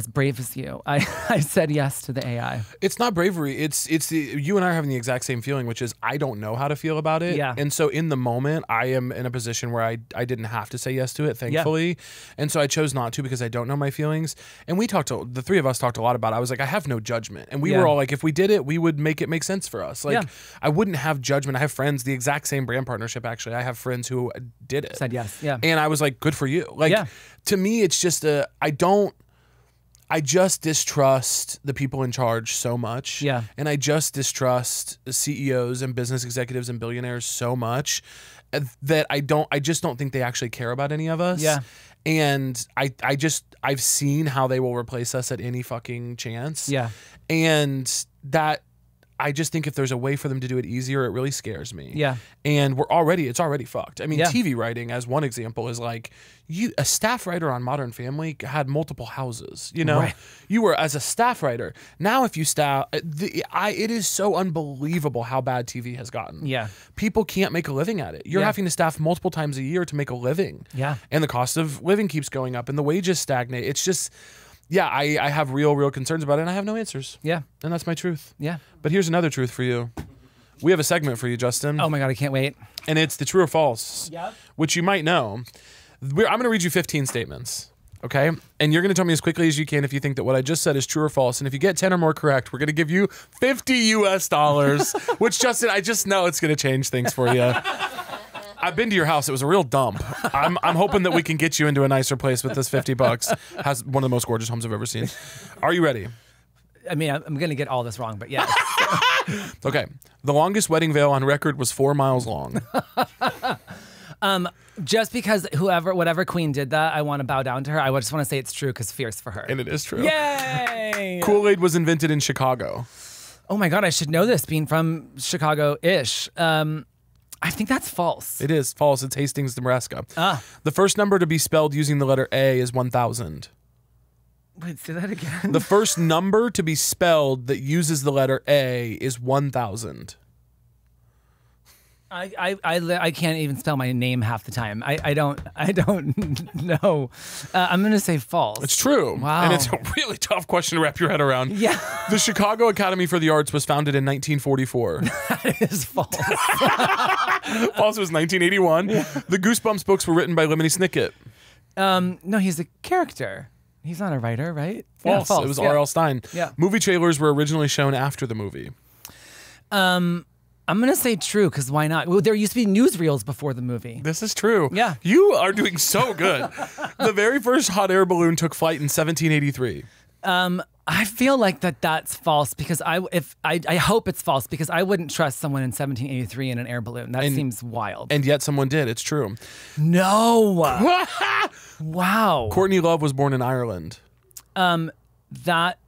brave as you. I said yes to the AI. It's not bravery. It's you and I are having the exact same feeling, which is I don't know how to feel about it. Yeah. And so in the moment, I am in a position where I didn't have to say yes to it, thankfully. Yeah. And so I chose not to because I don't know my feelings. And the 3 of us talked a lot about it. I was like, I have no judgment. And we were all like, if we did it, we would make it make sense for us. Like, I wouldn't have judgment. I have friends, the exact same brand partnership, actually. I have friends who did it. Said yes. Yeah. And I was like, good for you. Like, to me, it's just I just distrust the people in charge so much. Yeah. And I just distrust the CEOs and business executives and billionaires so much that I just don't think they actually care about any of us. Yeah. And I've seen how they will replace us at any fucking chance. Yeah. And that I just think if there's a way for them to do it easier, it really scares me. Yeah. And it's already fucked. I mean, TV writing, as one example, is like a staff writer on Modern Family had multiple houses, Right. You were as a staff writer. Now if you it is so unbelievable how bad TV has gotten. Yeah. People can't make a living at it. You're having to staff multiple times a year to make a living. Yeah. And the cost of living keeps going up and the wages stagnate. It's just, I have real concerns about it, and I have no answers. Yeah. And that's my truth. Yeah. But here's another truth for you. We have a segment for you, Justin. Oh my God, I can't wait. And it's the true or false, which you might know. I'm going to read you 15 statements, okay? And you're going to tell me as quickly as you can if you think that what I just said is true or false. And if you get 10 or more correct, we're going to give you $50, which, Justin, I just know it's going to change things for you. I've been to your house. It was a real dump. I'm hoping that we can get you into a nicer place with this $50. Has one of the most gorgeous homes I've ever seen. Are you ready? I mean, I'm going to get all this wrong, but yes. Okay. The longest wedding veil on record was 4 miles long. Just because whatever queen did that, I want to bow down to her. I just want to say it's true because fierce for her. And it is true. Yay! Kool-Aid was invented in Chicago. Oh my God, I should know this being from Chicago-ish. I think that's false. It is false. It's Hastings, Nebraska. The first number to be spelled using the letter A is 1,000. Wait, say that again. The first number to be spelled that uses the letter A is 1,000. I can't even spell my name half the time. I don't know. I'm gonna say false. It's true. Wow. And it's a really tough question to wrap your head around. Yeah. The Chicago Academy for the Arts was founded in 1944. That is false. False was 1981. Yeah. The Goosebumps books were written by Lemony Snicket. No, he's a character. He's not a writer, right? False. Yeah, false. It was R.L. Stein. Yeah. Movie trailers were originally shown after the movie. I'm going to say true because why not? Well, there used to be newsreels before the movie. This is true. Yeah. You are doing so good. The very first hot air balloon took flight in 1783. I feel like that's false because I hope it's false because I wouldn't trust someone in 1783 in an air balloon. That seems wild. And yet someone did. It's true. No. Wow. Courtney Love was born in Ireland. That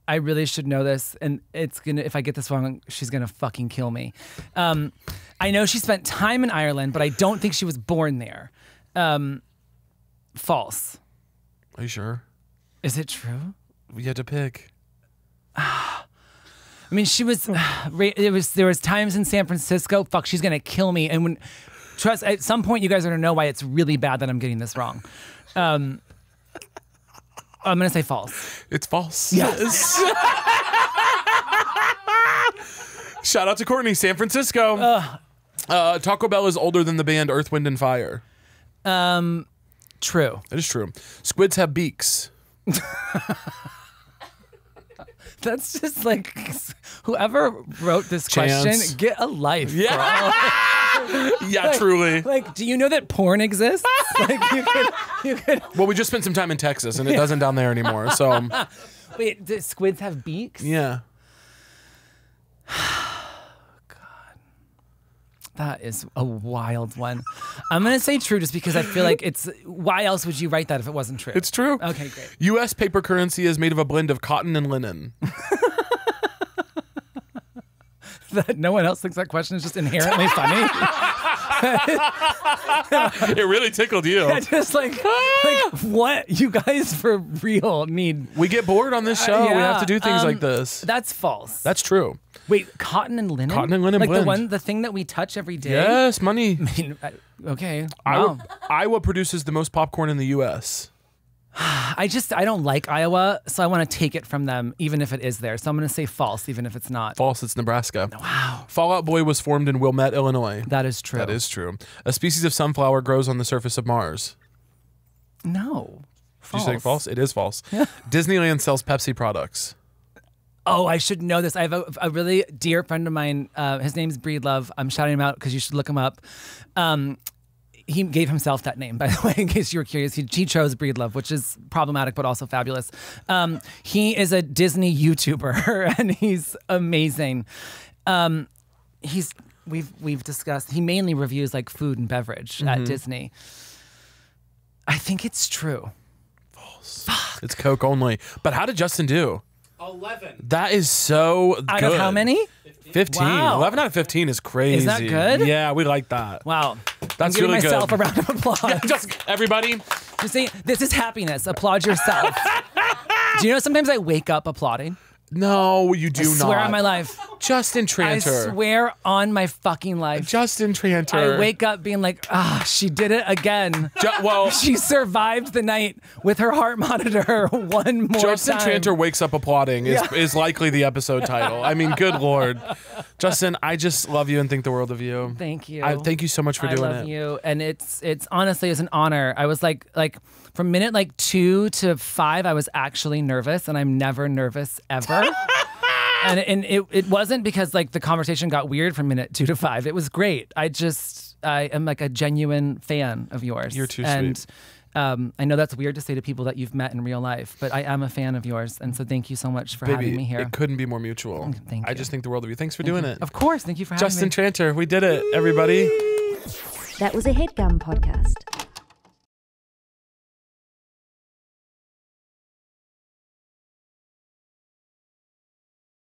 I really should know this, and if I get this wrong, she's gonna fucking kill me. I know she spent time in Ireland, but I don't think she was born there. False. Are you sure? Is it true? We had to pick. I mean, she was. There was times in San Francisco. Fuck, she's gonna kill me. And trust, at some point, you guys are gonna know why it's really bad that I'm getting this wrong. I'm gonna say false. It's false. Yes. Shout out to Courtney, San Francisco. Taco Bell is older than the band Earth, Wind, and Fire. True. That is true. Squids have beaks. That's just like whoever wrote this Chance. question, get a life. Yeah. Yeah, truly. Like, do you know that porn exists? Like, you could. Well, we just spent some time in Texas, and it doesn't down there anymore. So, Wait, do squids have beaks? yeah. That is a wild one. I'm going to say true just because I feel like it's... Why else would you write that if it wasn't true? It's true. Okay, great. U.S. paper currency is made of a blend of cotton and linen. That no one else thinks that question is just inherently funny. It really tickled you. Yeah, just like what? You guys for real need... We get bored on this show. Yeah, We have to do things like this. That's false. That's true. Wait, cotton and linen? Cotton and linen like blend. the thing that we touch every day? Yes, money. I mean, okay. Wow. Iowa produces the most popcorn in the U.S. I don't like Iowa, so I want to take it from them, even if it is there. So I'm going to say false, even if it's not. False, it's Nebraska. Wow. Fall Out Boy was formed in Wilmette, Illinois. That is true. That is true. A species of sunflower grows on the surface of Mars. No. False. Did you say false? It is false. Disneyland sells Pepsi products. Oh, I should know this. I have a really dear friend of mine. His name's Breedlove. I'm shouting him out because you should look him up. He gave himself that name, by the way, in case you were curious. He chose Breedlove, which is problematic but also fabulous. He is a Disney YouTuber, and he's amazing. We've discussed. He mainly reviews like food and beverage at Disney. I think it's true. False. Fuck. It's Coke only. But how did Justin do? 11. That is so good. Out of how many? 15. Wow. 11 out of 15 is crazy. Is that good? Yeah, we like that. Wow. That's I'm giving really myself good. a round of applause. Just everybody. Just saying, this is happiness. Applaud yourself. Do you know sometimes I wake up applauding? No, you do I not. swear on my life. Justin I Tranter. swear on my fucking life. Justin Tranter. I wake up being like, she did it again. Well, She survived the night with her heart monitor one more Justin time. Tranter wakes up applauding is likely the episode title. I mean, good Lord. Justin, I just love you and think the world of you. Thank you. Thank you so much for doing I love it. you. And it's honestly, it's an honor. I was like from minute 2 to 5, I was actually nervous, and I'm never nervous ever. And it wasn't because like the conversation got weird from minute 2 to 5. It was great. I am like a genuine fan of yours. You're too and, sweet. I know that's weird to say to people that you've met in real life, but I am a fan of yours, and so thank you so much for having me here. It couldn't be more mutual. Thank you. I just think the world of you. Thanks for doing it. Of course, thank you for having me. Justin Tranter, we did it, everybody. That was a Headgum podcast.